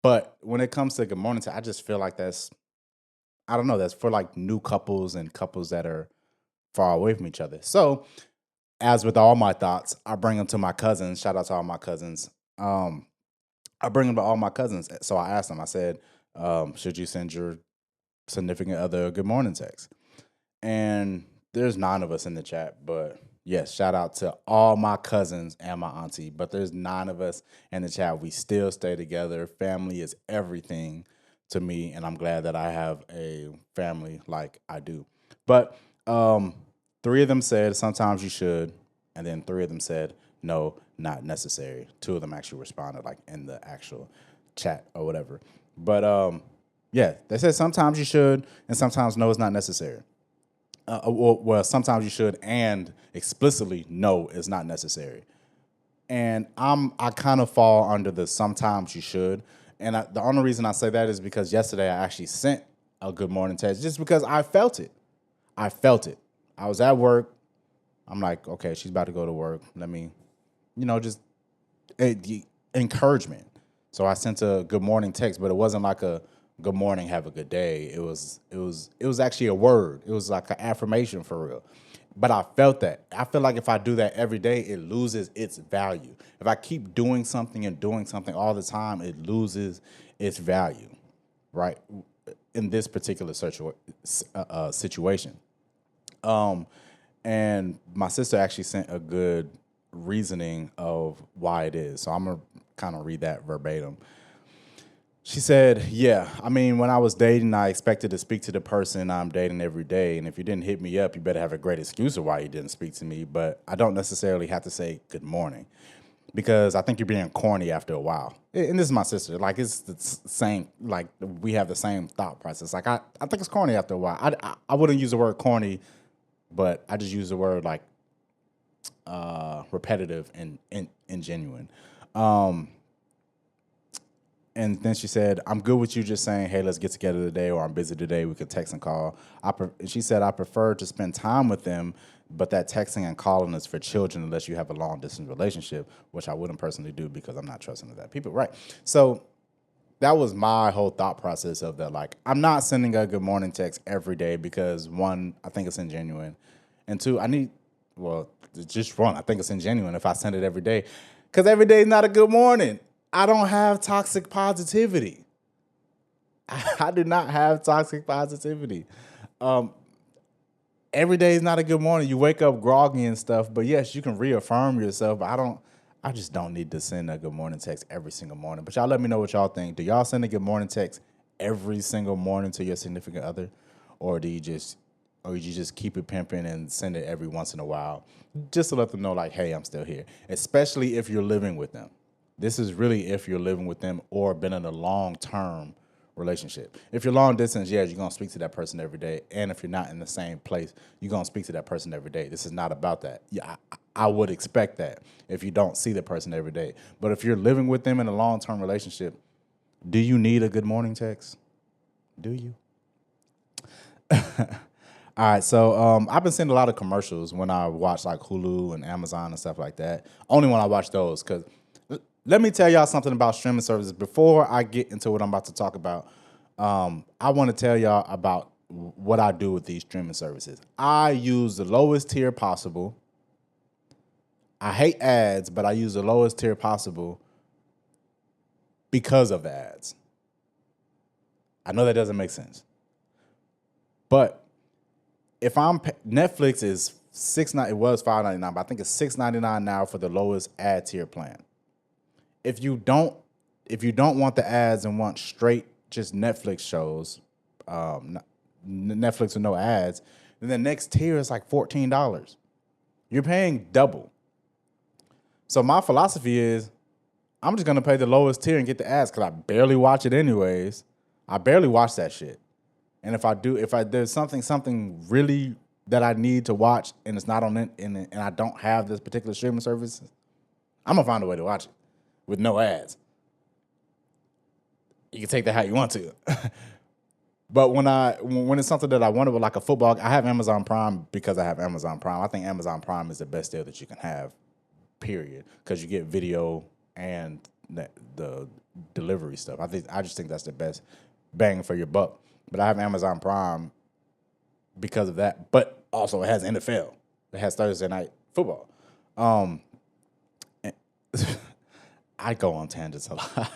But when it comes to good morning, I just feel like I don't know, that's for like new couples and couples that are far away from each other. So, as with all my thoughts, I bring them to my cousins. Shout out to all my cousins. I bring them to all my cousins. So I asked them, I said, should you send your significant other a good morning text? And there's 9 of us in the chat, but yes, shout out to all my cousins and my auntie. But there's 9 of us in the chat. We still stay together. Family is everything to me, and I'm glad that I have a family like I do. But 3 of them said sometimes you should, and then 3 of them said no, not necessary. 2 of them actually responded like in the actual chat or whatever. But yeah, they said sometimes you should, and sometimes no, it's not necessary. Well, sometimes you should, and explicitly no, it's not necessary. And I kind of fall under the sometimes you should. And the only reason I say that is because yesterday I actually sent a good morning text just because I felt it. I felt it. I was at work. I'm like, okay, she's about to go to work. Let me, just encouragement. So I sent a good morning text, but it wasn't like a good morning, have a good day. It was actually a word. It was like an affirmation for real. But I felt that. I feel like if I do that every day, it loses its value. If I keep doing something all the time, it loses its value, right? In this particular situation. And my sister actually sent a good reasoning of why it is. So I'm going to kind of read that verbatim. She said, yeah, I mean, when I was dating, I expected to speak to the person I'm dating every day. And if you didn't hit me up, you better have a great excuse of why you didn't speak to me. But I don't necessarily have to say good morning because I think you're being corny after a while. And this is my sister. Like, it's the same, like, we have the same thought process. Like, I think it's corny after a while. I wouldn't use the word corny, but I just use the word, like, repetitive and genuine. And then she said, I'm good with you just saying, hey, let's get together today, or I'm busy today. We could text and call. She said, I prefer to spend time with them, but that texting and calling is for children unless you have a long-distance relationship, which I wouldn't personally do because I'm not trusting of that people. Right. So that was my whole thought process of that. Like, I'm not sending a good morning text every day because, 1, I think it's ingenuine. And 2, I think it's ingenuine if I send it every day because every day is not a good morning. I don't have toxic positivity. I do not have toxic positivity. Every day is not a good morning. You wake up groggy and stuff, but yes, you can reaffirm yourself. But I just don't need to send a good morning text every single morning. But y'all let me know what y'all think. Do y'all send a good morning text every single morning to your significant other? Or do you just, or you just keep it pimping and send it every once in a while, just to let them know, like, hey, I'm still here. Especially if you're living with them. This is really if you're living with them or been in a long-term relationship. If you're long distance, yeah, you're gonna speak to that person every day. And if you're not in the same place, you're gonna speak to that person every day. This is not about that. Yeah, I would expect that if you don't see the person every day. But if you're living with them in a long-term relationship, do you need a good morning text? Do you? All right, so I've been seeing a lot of commercials when I watch like Hulu and Amazon and stuff like that. Only when I watch those, because let me tell y'all something about streaming services. Before I get into what I'm about to talk about, I want to tell y'all about what I do with these streaming services. I use the lowest tier possible. I hate ads, but I use the lowest tier possible because of the ads. I know that doesn't make sense. But if Netflix is it was $5.99, but I think it's $6.99 now for the lowest ad tier plan. If you don't want the ads and want straight just Netflix shows, Netflix with no ads, then the next tier is like $14. You're paying double. So my philosophy is, I'm just gonna pay the lowest tier and get the ads because I barely watch it anyways. I barely watch that shit. And if there's something really that I need to watch and it's not on it, and I don't have this particular streaming service, I'm gonna find a way to watch it with no ads. You can take that how you want to. But when it's something that I wanted, with like a football, I have Amazon Prime because I have Amazon Prime. I think Amazon Prime is the best deal that you can have, period, because you get video and the delivery stuff. I just think that's the best bang for your buck. But I have Amazon Prime because of that. But also it has NFL. It has Thursday night football. I go on tangents a lot.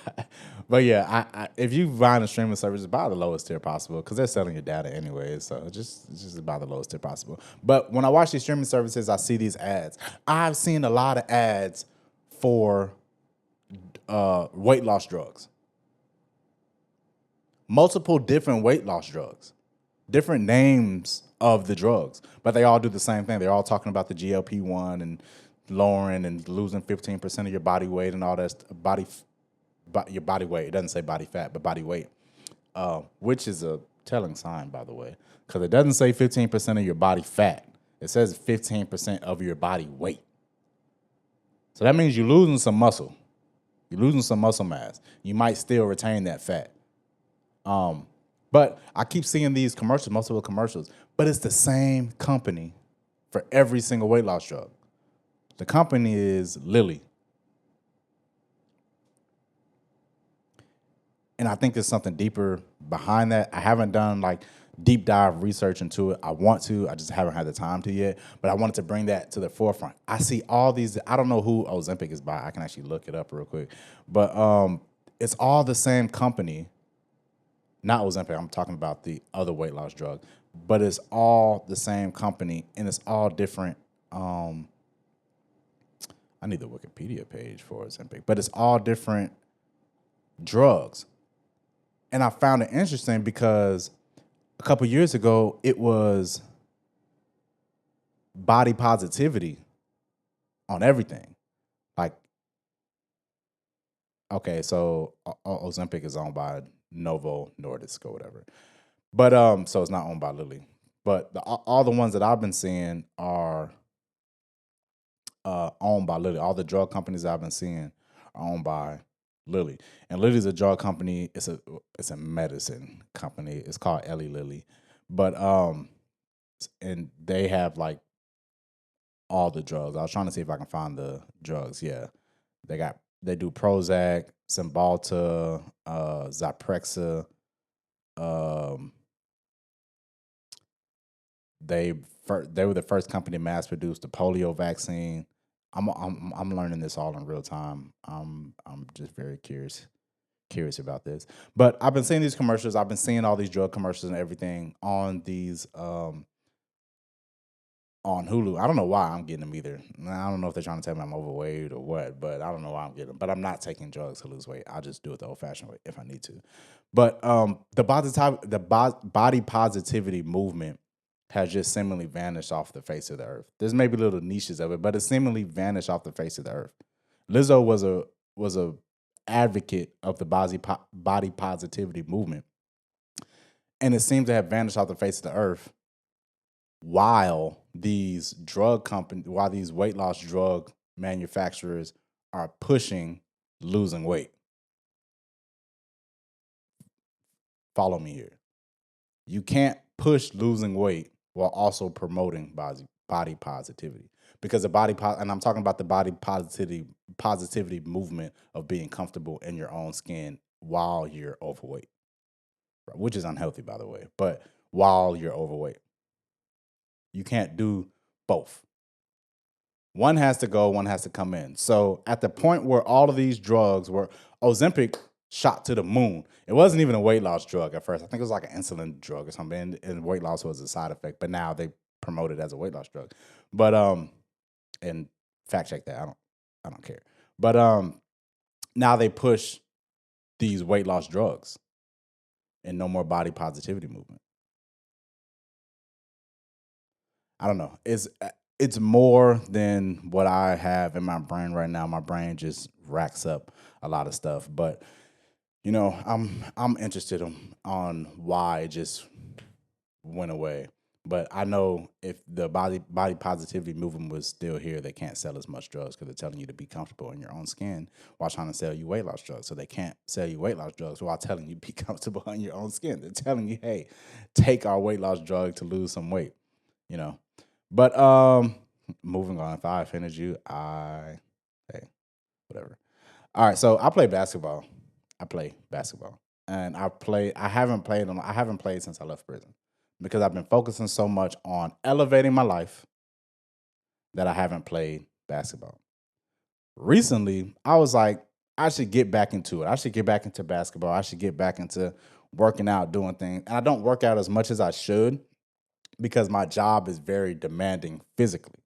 But yeah, if you find a streaming service, buy the lowest tier possible because they're selling your data anyway. So just buy the lowest tier possible. But when I watch these streaming services, I see these ads. I've seen a lot of ads for weight loss drugs. Multiple different weight loss drugs, different names of the drugs, but they all do the same thing. They're all talking about the GLP-1 and lowering and losing 15% of your body weight and all that your body weight. It doesn't say body fat, but body weight, which is a telling sign, by the way, because it doesn't say 15% of your body fat. It says 15% of your body weight. So that means you're losing some muscle. You're losing some muscle mass. You might still retain that fat. But I keep seeing these commercials, multiple commercials, but it's the same company for every single weight loss drug. The company is Lilly. And I think there's something deeper behind that. I haven't done like deep dive research into it. I want to, I just haven't had the time to yet, but I wanted to bring that to the forefront. I see all these, I don't know who Ozempic is by. I can actually look it up real quick, but it's all the same company. Not Ozempic, I'm talking about the other weight loss drug, but it's all the same company and it's all different. I need the Wikipedia page for Ozempic, but it's all different drugs. And I found it interesting because a couple years ago, it was body positivity on everything. Like, okay, so Ozempic is owned by Novo Nordisk or whatever. But so it's not owned by Lilly. But all the ones that I've been seeing are owned by Lilly. All the drug companies I've been seeing are owned by Lilly. And Lilly's a drug company. It's a medicine company. It's called Eli Lilly. But and they have like all the drugs. I was trying to see if I can find the drugs. Yeah. They do Prozac, Cymbalta, Zyprexa. They were the first company to mass produce the polio vaccine. I'm learning this all in real time. I'm just very curious about this. But I've been seeing these commercials. I've been seeing all these drug commercials and everything on these on Hulu. I don't know why I'm getting them either. I don't know if they're trying to tell me I'm overweight or what, but I don't know why I'm getting them. But I'm not taking drugs to lose weight. I'll just do it the old-fashioned way if I need to. But the body positivity movement has just seemingly vanished off the face of the earth. There's maybe little niches of it, but it seemingly vanished off the face of the earth. Lizzo was a advocate of the body positivity movement, and it seems to have vanished off the face of the earth while these while these weight loss drug manufacturers are pushing losing weight. Follow me here. You can't push losing weight while also promoting body positivity, because and I'm talking about the body positivity movement of being comfortable in your own skin while you're overweight, which is unhealthy, by the way. But while you're overweight, you can't do both. One has to go, one has to come in. So at the point where all of these drugs were Ozempic shot to the moon. It wasn't even a weight loss drug at first. I think it was like an insulin drug or something, and weight loss was a side effect. But now they promote it as a weight loss drug. But and fact check that. I don't care. But now they push these weight loss drugs and no more body positivity movement. I don't know. It's more than what I have in my brain right now. My brain just racks up a lot of stuff, but you know, I'm interested on why it just went away. But I know if the body positivity movement was still here, they can't sell as much drugs because they're telling you to be comfortable in your own skin while trying to sell you weight loss drugs. So they can't sell you weight loss drugs while telling you be comfortable in your own skin. They're telling you, hey, take our weight loss drug to lose some weight, you know. But moving on, if I offended you, hey, whatever. All right, so I play basketball. And I haven't played since I left prison because I've been focusing so much on elevating my life that I haven't played basketball. Recently, I was like, I should get back into it. I should get back into basketball. I should get back into working out, doing things. And I don't work out as much as I should because my job is very demanding physically.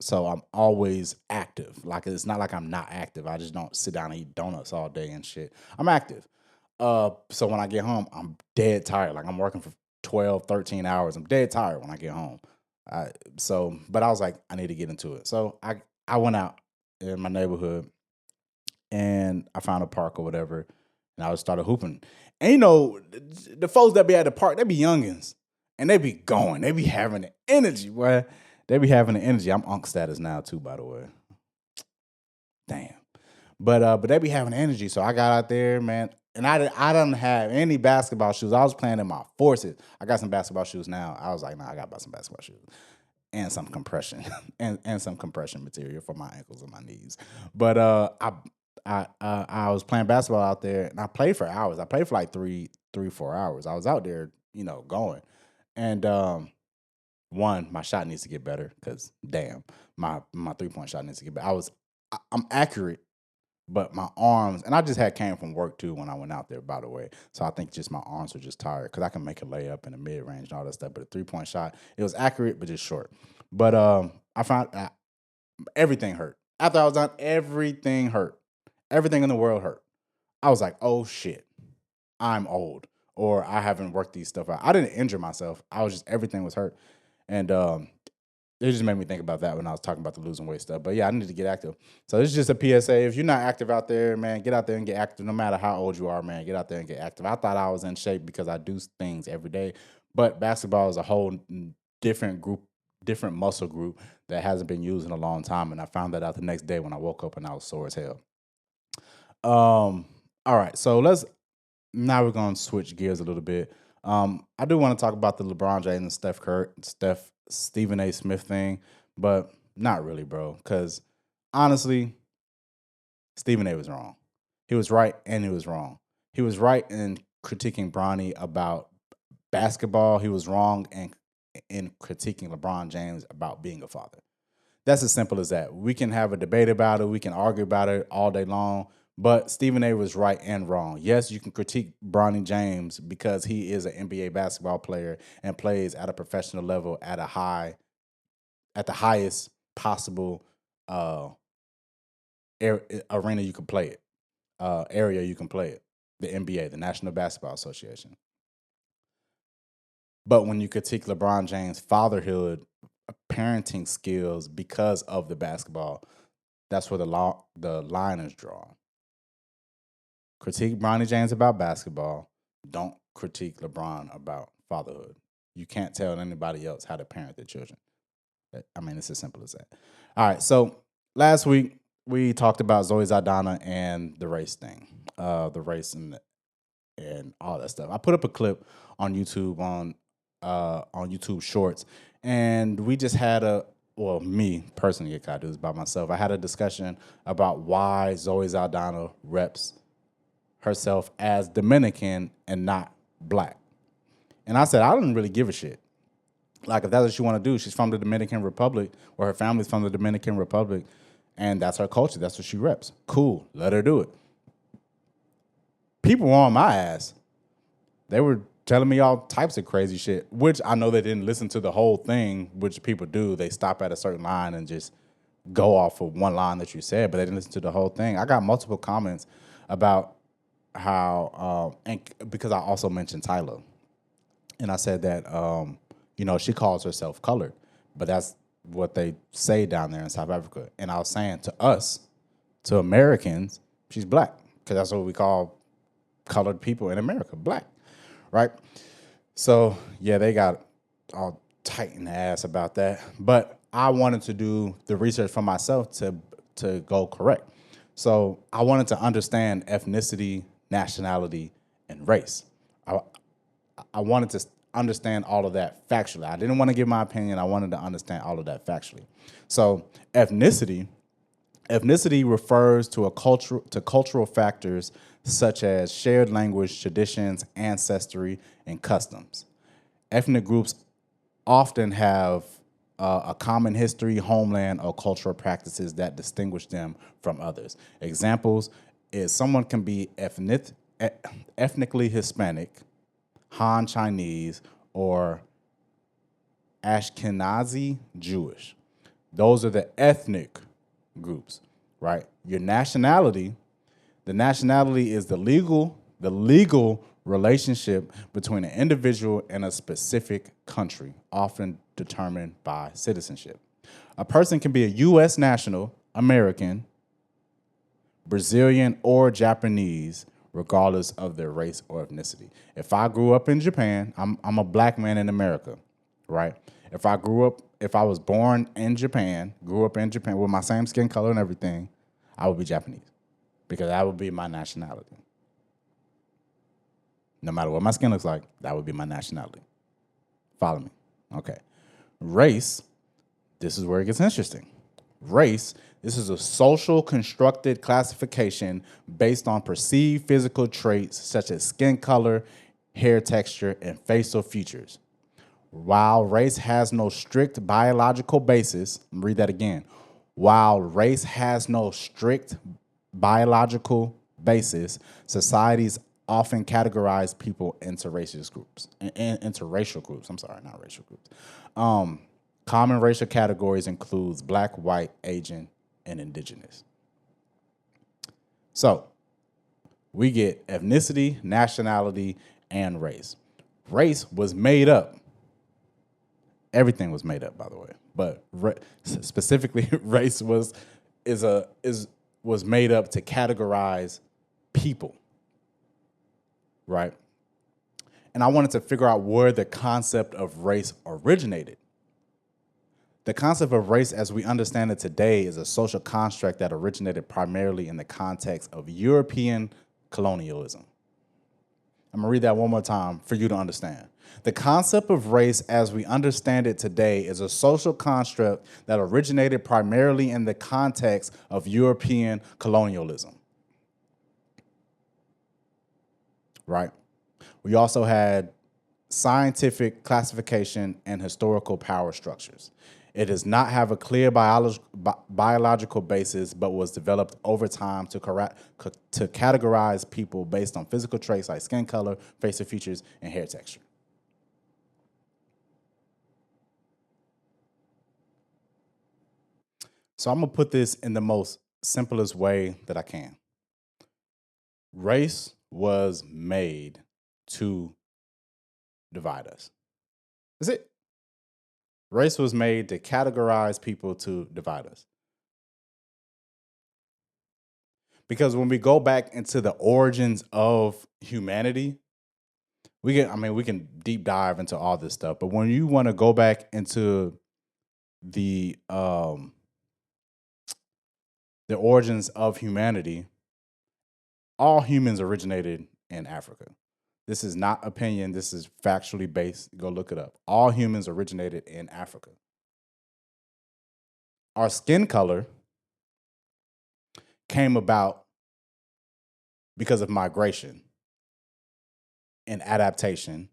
So I'm always active. Like, it's not like I'm not active. I just don't sit down and eat donuts all day and shit. I'm active. So when I get home, I'm dead tired. Like, I'm working for 12, 13 hours. I'm dead tired when I get home. But I was like, I need to get into it. So I went out in my neighborhood and I found a park or whatever, and I started hooping. And you know, the folks that be at the park, they be youngins, and they be going. They be having the energy, boy. They be having the energy. I'm unk status now too, by the way. Damn. But they be having energy. So I got out there, man, and I didn't have any basketball shoes. I was playing in my forces. I got some basketball shoes now. I was like, nah, I got to buy some basketball shoes and some compression and some compression material for my ankles and my knees. But I was playing basketball out there, and I played for hours. I played for like 4 hours. I was out there, you know, going, and one, my shot needs to get better because damn, my 3-point shot needs to get better. I'm accurate, but my arms, and I just came from work too when I went out there, by the way. So I think just my arms were just tired because I can make a layup in the mid range and all that stuff. But a 3-point shot, it was accurate but just short. But I found everything hurt after I was done. Everything hurt. Everything in the world hurt. I was like, oh shit, I'm old, or I haven't worked these stuff out. I didn't injure myself. Everything was hurt. And it just made me think about that when I was talking about the losing weight stuff. But yeah, I need to get active. So this is just a PSA. If you're not active out there, man, get out there and get active. No matter how old you are, man, get out there and get active. I thought I was in shape because I do things every day. But basketball is a whole different muscle group that hasn't been used in a long time. And I found that out the next day when I woke up and I was sore as hell. All right, so now we're going to switch gears a little bit. I do want to talk about the LeBron James and Stephen A. Smith thing, but not really, bro. Because honestly, Stephen A. was wrong. He was right and he was wrong. He was right in critiquing Bronny about basketball. He was wrong in critiquing LeBron James about being a father. That's as simple as that. We can have a debate about it. We can argue about it all day long. But Stephen A. was right and wrong. Yes, you can critique Bronny James because he is an NBA basketball player and plays at a professional level at the highest possible arena you can play it, area you can play it, the NBA, the National Basketball Association. But when you critique LeBron James' fatherhood, parenting skills because of the basketball, that's where the line is drawn. Critique Bronny James about basketball. Don't critique LeBron about fatherhood. You can't tell anybody else how to parent their children. I mean, it's as simple as that. All right, so last week we talked about Zoe Saldana and the race thing, the race and all that stuff. I put up a clip on YouTube on YouTube Shorts, and we just had me personally, I gotta do this by myself. I had a discussion about why Zoe Saldana reps herself as Dominican and not black. And I said, I don't really give a shit. Like, if that's what she want to do, she's from the Dominican Republic, or her family's from the Dominican Republic, and that's her culture. That's what she reps. Cool, let her do it. People were on my ass. They were telling me all types of crazy shit, which I know they didn't listen to the whole thing, which people do. They stop at a certain line and just go off of one line that you said, but they didn't listen to the whole thing. I got multiple comments about how, and because I also mentioned Tyler, and I said that, she calls herself colored, but that's what they say down there in South Africa. And I was saying to us, to Americans, she's black, because that's what we call colored people in America, black, right? So, yeah, they got all tight in the ass about that. But I wanted to do the research for myself to go correct. So I wanted to understand ethnicity, nationality, and race. I wanted to understand all of that factually. I didn't want to give my opinion. I wanted to understand all of that factually. So ethnicity refers to cultural factors such as shared language, traditions, ancestry, and customs. Ethnic groups often have a common history, homeland, or cultural practices that distinguish them from others. Examples is someone can be ethnically Hispanic, Han Chinese, or Ashkenazi Jewish. Those are the ethnic groups, right? Your nationality, the nationality is the legal relationship between an individual and a specific country, often determined by citizenship. A person can be a U.S. national, American, Brazilian, or Japanese, regardless of their race or ethnicity. If I grew up in Japan, I'm a black man in America, right? If I was born in Japan, grew up in Japan with my same skin color and everything, I would be Japanese, because that would be my nationality. No matter what my skin looks like, that would be my nationality. Follow me? Okay. Race, this is where it gets interesting. Race, this is a social constructed classification based on perceived physical traits such as skin color, hair texture, and facial features. While race has no strict biological basis, read that again. While race has no strict biological basis, societies often categorize people into racist groups, into racial groups. I'm sorry, not racial groups. Common racial categories includes black, white, Asian, and indigenous. So we get ethnicity, nationality, and race. Race was made up. Everything was made up, by the way, but specifically, race was made up to categorize people, right? And I wanted to figure out where the concept of race originated. The concept of race as we understand it today is a social construct that originated primarily in the context of European colonialism. I'm gonna read that one more time for you to understand. The concept of race as we understand it today is a social construct that originated primarily in the context of European colonialism. Right? We also had scientific classification and historical power structures. It does not have a clear biological basis, but was developed over time to categorize people based on physical traits like skin color, facial features, and hair texture. So I'm going to put this in the most simplest way that I can. Race was made to divide us. That's it. Race was made to categorize people to divide us. Because when we go back into the origins of humanity, we can deep dive into all this stuff. But when you want to go back into the origins of humanity, all humans originated in Africa. This is not opinion. This is factually based. Go look it up. All humans originated in Africa. Our skin color came about because of migration and adaptation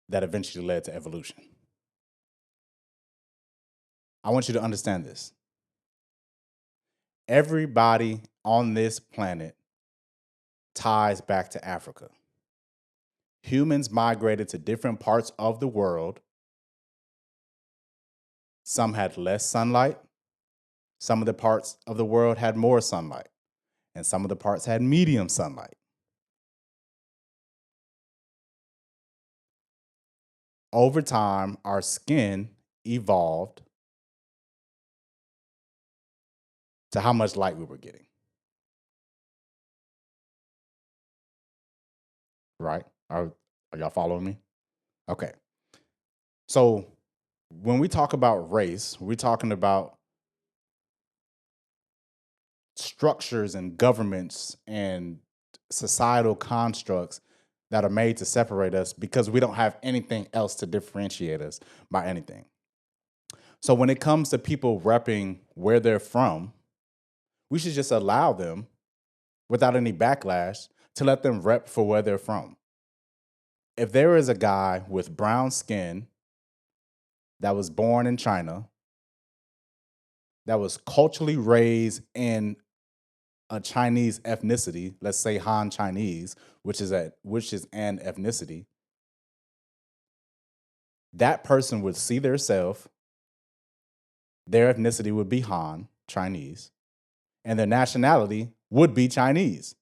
that eventually led to evolution. I want you to understand this. Everybody on this planet ties back to Africa. Humans migrated to different parts of the world. Some had less sunlight. Some of the parts of the world had more sunlight. And some of the parts had medium sunlight. Over time, our skin evolved to how much light we were getting. Right? Are y'all following me? Okay. So when we talk about race, we're talking about structures and governments and societal constructs that are made to separate us because we don't have anything else to differentiate us by anything. So when it comes to people repping where they're from, we should just allow them, without any backlash, to let them rep for where they're from. If there is a guy with brown skin that was born in China, that was culturally raised in a Chinese ethnicity, let's say Han Chinese, which is an ethnicity, that person would see theirself, their ethnicity would be Han Chinese, and their nationality would be Chinese.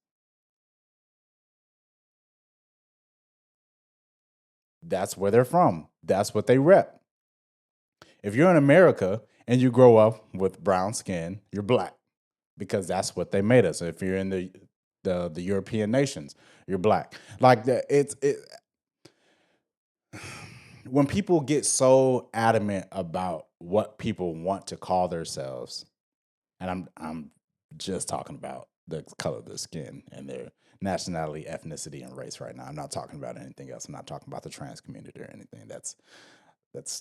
That's where they're from. That's what they rep. If you're in America and you grow up with brown skin, you're black because that's what they made us. If you're in the European nations, you're black. Like when people get so adamant about what people want to call themselves, and I'm just talking about the color of their skin and their nationality, ethnicity, and race right now. I'm not talking about anything else. I'm not talking about the trans community or anything. That's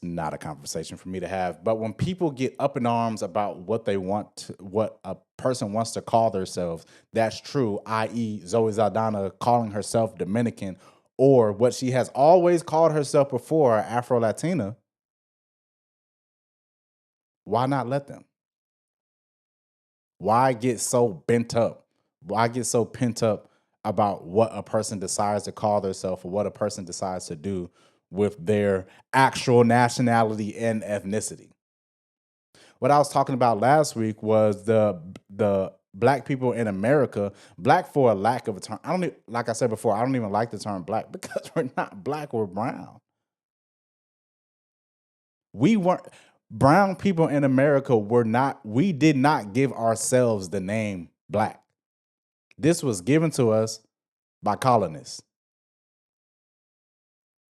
not a conversation for me to have. But when people get up in arms about what they want to, what a person wants to call themselves, that's true, i.e. Zoe Saldana calling herself Dominican, or what she has always called herself before, Afro-Latina, why not let them? Why get so bent up? Why get so pent up about what a person decides to call themselves or what a person decides to do with their actual nationality and ethnicity? What I was talking about last week was the black people in America, black for a lack of a term. Like I said before, I don't even like the term black because we're not black, we're brown. Brown people in America we did not give ourselves the name black. This was given to us by colonists.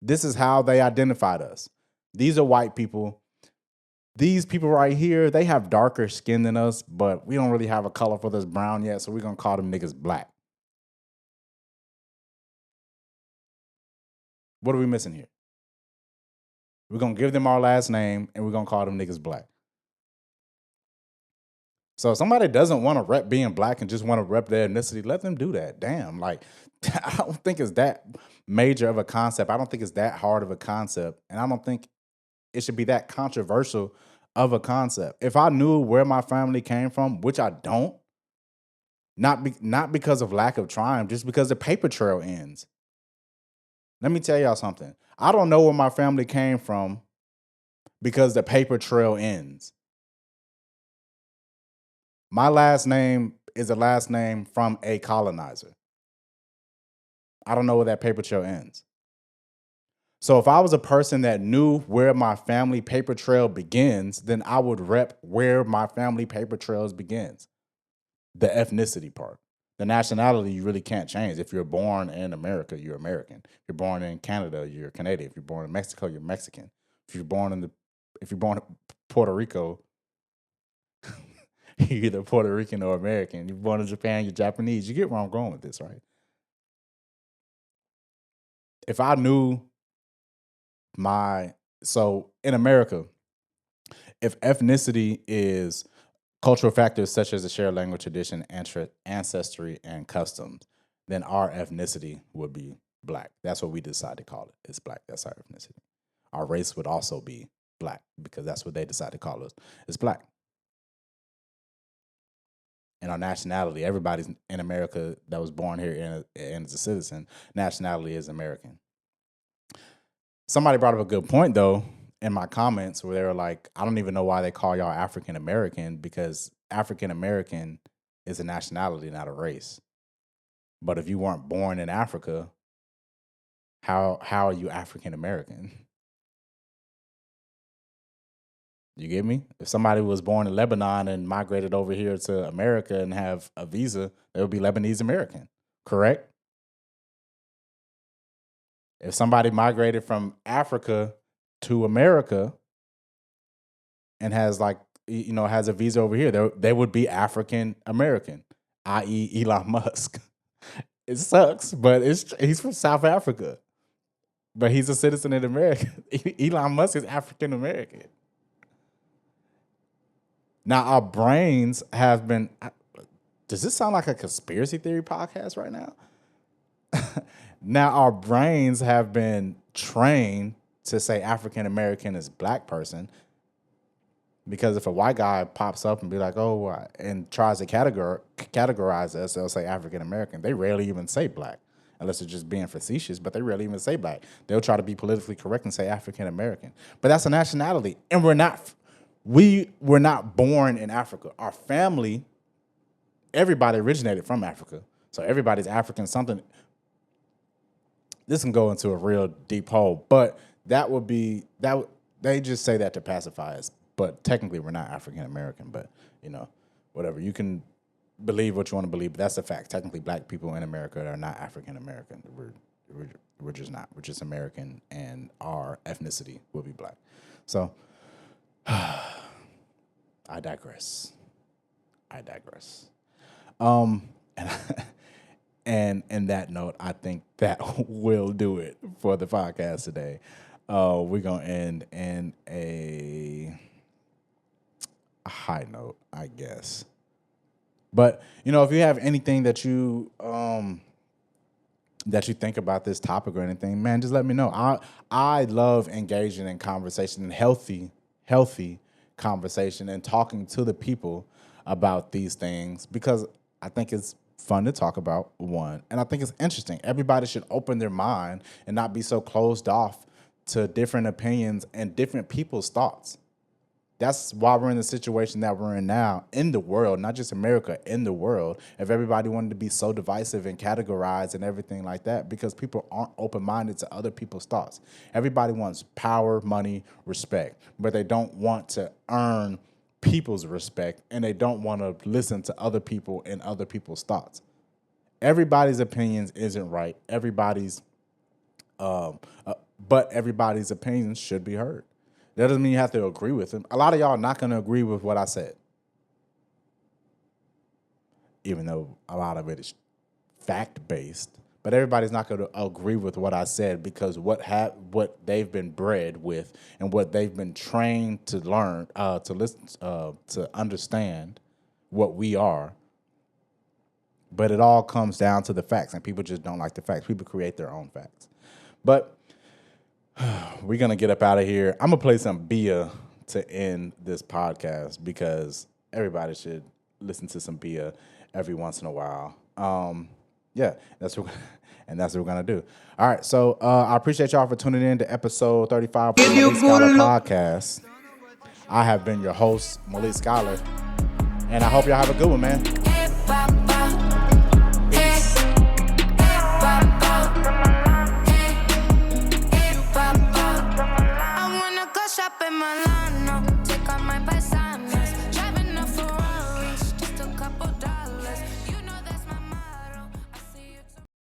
This is how they identified us. These are white people. These people right here, they have darker skin than us, but we don't really have a color for this brown yet, so we're going to call them niggas black. What are we missing here? We're going to give them our last name, and we're going to call them niggas black. So if somebody doesn't want to rep being black and just want to rep their ethnicity, let them do that. Damn, like, I don't think it's that major of a concept. I don't think it's that hard of a concept. And I don't think it should be that controversial of a concept. If I knew where my family came from, which I don't, not because of lack of trying, just because the paper trail ends. Let me tell y'all something. I don't know where my family came from because the paper trail ends. My last name is a last name from a colonizer. I don't know where that paper trail ends. So if I was a person that knew where my family paper trail begins, then I would rep where my family paper trails begins. The ethnicity part. The nationality you really can't change. If you're born in America, you're American. If you're born in Canada, you're Canadian. If you're born in Mexico, you're Mexican. If you're born in Puerto Rico, you're either Puerto Rican or American. You're born in Japan, you're Japanese. You get where I'm going with this, right? If I knew so in America, if ethnicity is cultural factors such as a shared language, tradition, ancestry, and customs, then our ethnicity would be Black. That's what we decide to call it. It's Black. That's our ethnicity. Our race would also be Black because that's what they decide to call us. It's Black. And our nationality, everybody's in America that was born here and is a citizen, nationality is American. Somebody brought up a good point, though, in my comments where they were like, I don't even know why they call y'all African American because African American is a nationality, not a race. But if you weren't born in Africa, how are you African American? You get me? If somebody was born in Lebanon and migrated over here to America and have a visa, they would be Lebanese American, correct? If somebody migrated from Africa to America and has has a visa over here, they would be African American, i.e. Elon Musk. It sucks, but he's from South Africa, but he's a citizen in America. Elon Musk is African American. Now our brains have been. Does this sound like a conspiracy theory podcast right now? Now our brains have been trained to say African American is Black person because if a white guy pops up and be like, oh, and tries to categorize us, they'll say African American. They rarely even say Black unless they're just being facetious, but they rarely even say Black. They'll try to be politically correct and say African American. But that's a nationality, and we're not born in Africa. Our family, everybody originated from Africa. So everybody's African something. This can go into a real deep hole, but they just say that to pacify us. But technically, we're not African American. But whatever, you can believe what you want to believe. But that's a fact. Technically, Black people in America are not African American. We're just not. We're just American, and our ethnicity will be Black. So I digress. And in that note, I think that will do it for the podcast today. We're going to end in a high note, I guess. But, if you have anything that you think about this topic or anything, man, just let me know. I love engaging in conversation and healthy conversation and talking to the people about these things because I think it's fun to talk about, one, and I think it's interesting. Everybody should open their mind and not be so closed off to different opinions and different people's thoughts. That's why we're in the situation that we're in now in the world, not just America, in the world. If everybody wanted to be so divisive and categorized and everything like that, because people aren't open-minded to other people's thoughts. Everybody wants power, money, respect, but they don't want to earn people's respect, and they don't want to listen to other people and other people's thoughts. Everybody's opinions isn't right. But everybody's opinions should be heard. That doesn't mean you have to agree with them. A lot of y'all are not going to agree with what I said, even though a lot of it is fact-based. But everybody's not going to agree with what I said because what they've been bred with and what they've been trained to learn, to listen, to understand what we are. But it all comes down to the facts, and people just don't like the facts. People create their own facts. But we're going to get up out of here. I'm going to play some Bia to end this podcast because everybody should listen to some Bia every once in a while. Yeah, that's what we're going to do. All right, so I appreciate y'all for tuning in to episode 35 of the Malik Scholar Podcast. I have been your host, Malik Scholar, and I hope y'all have a good one, man.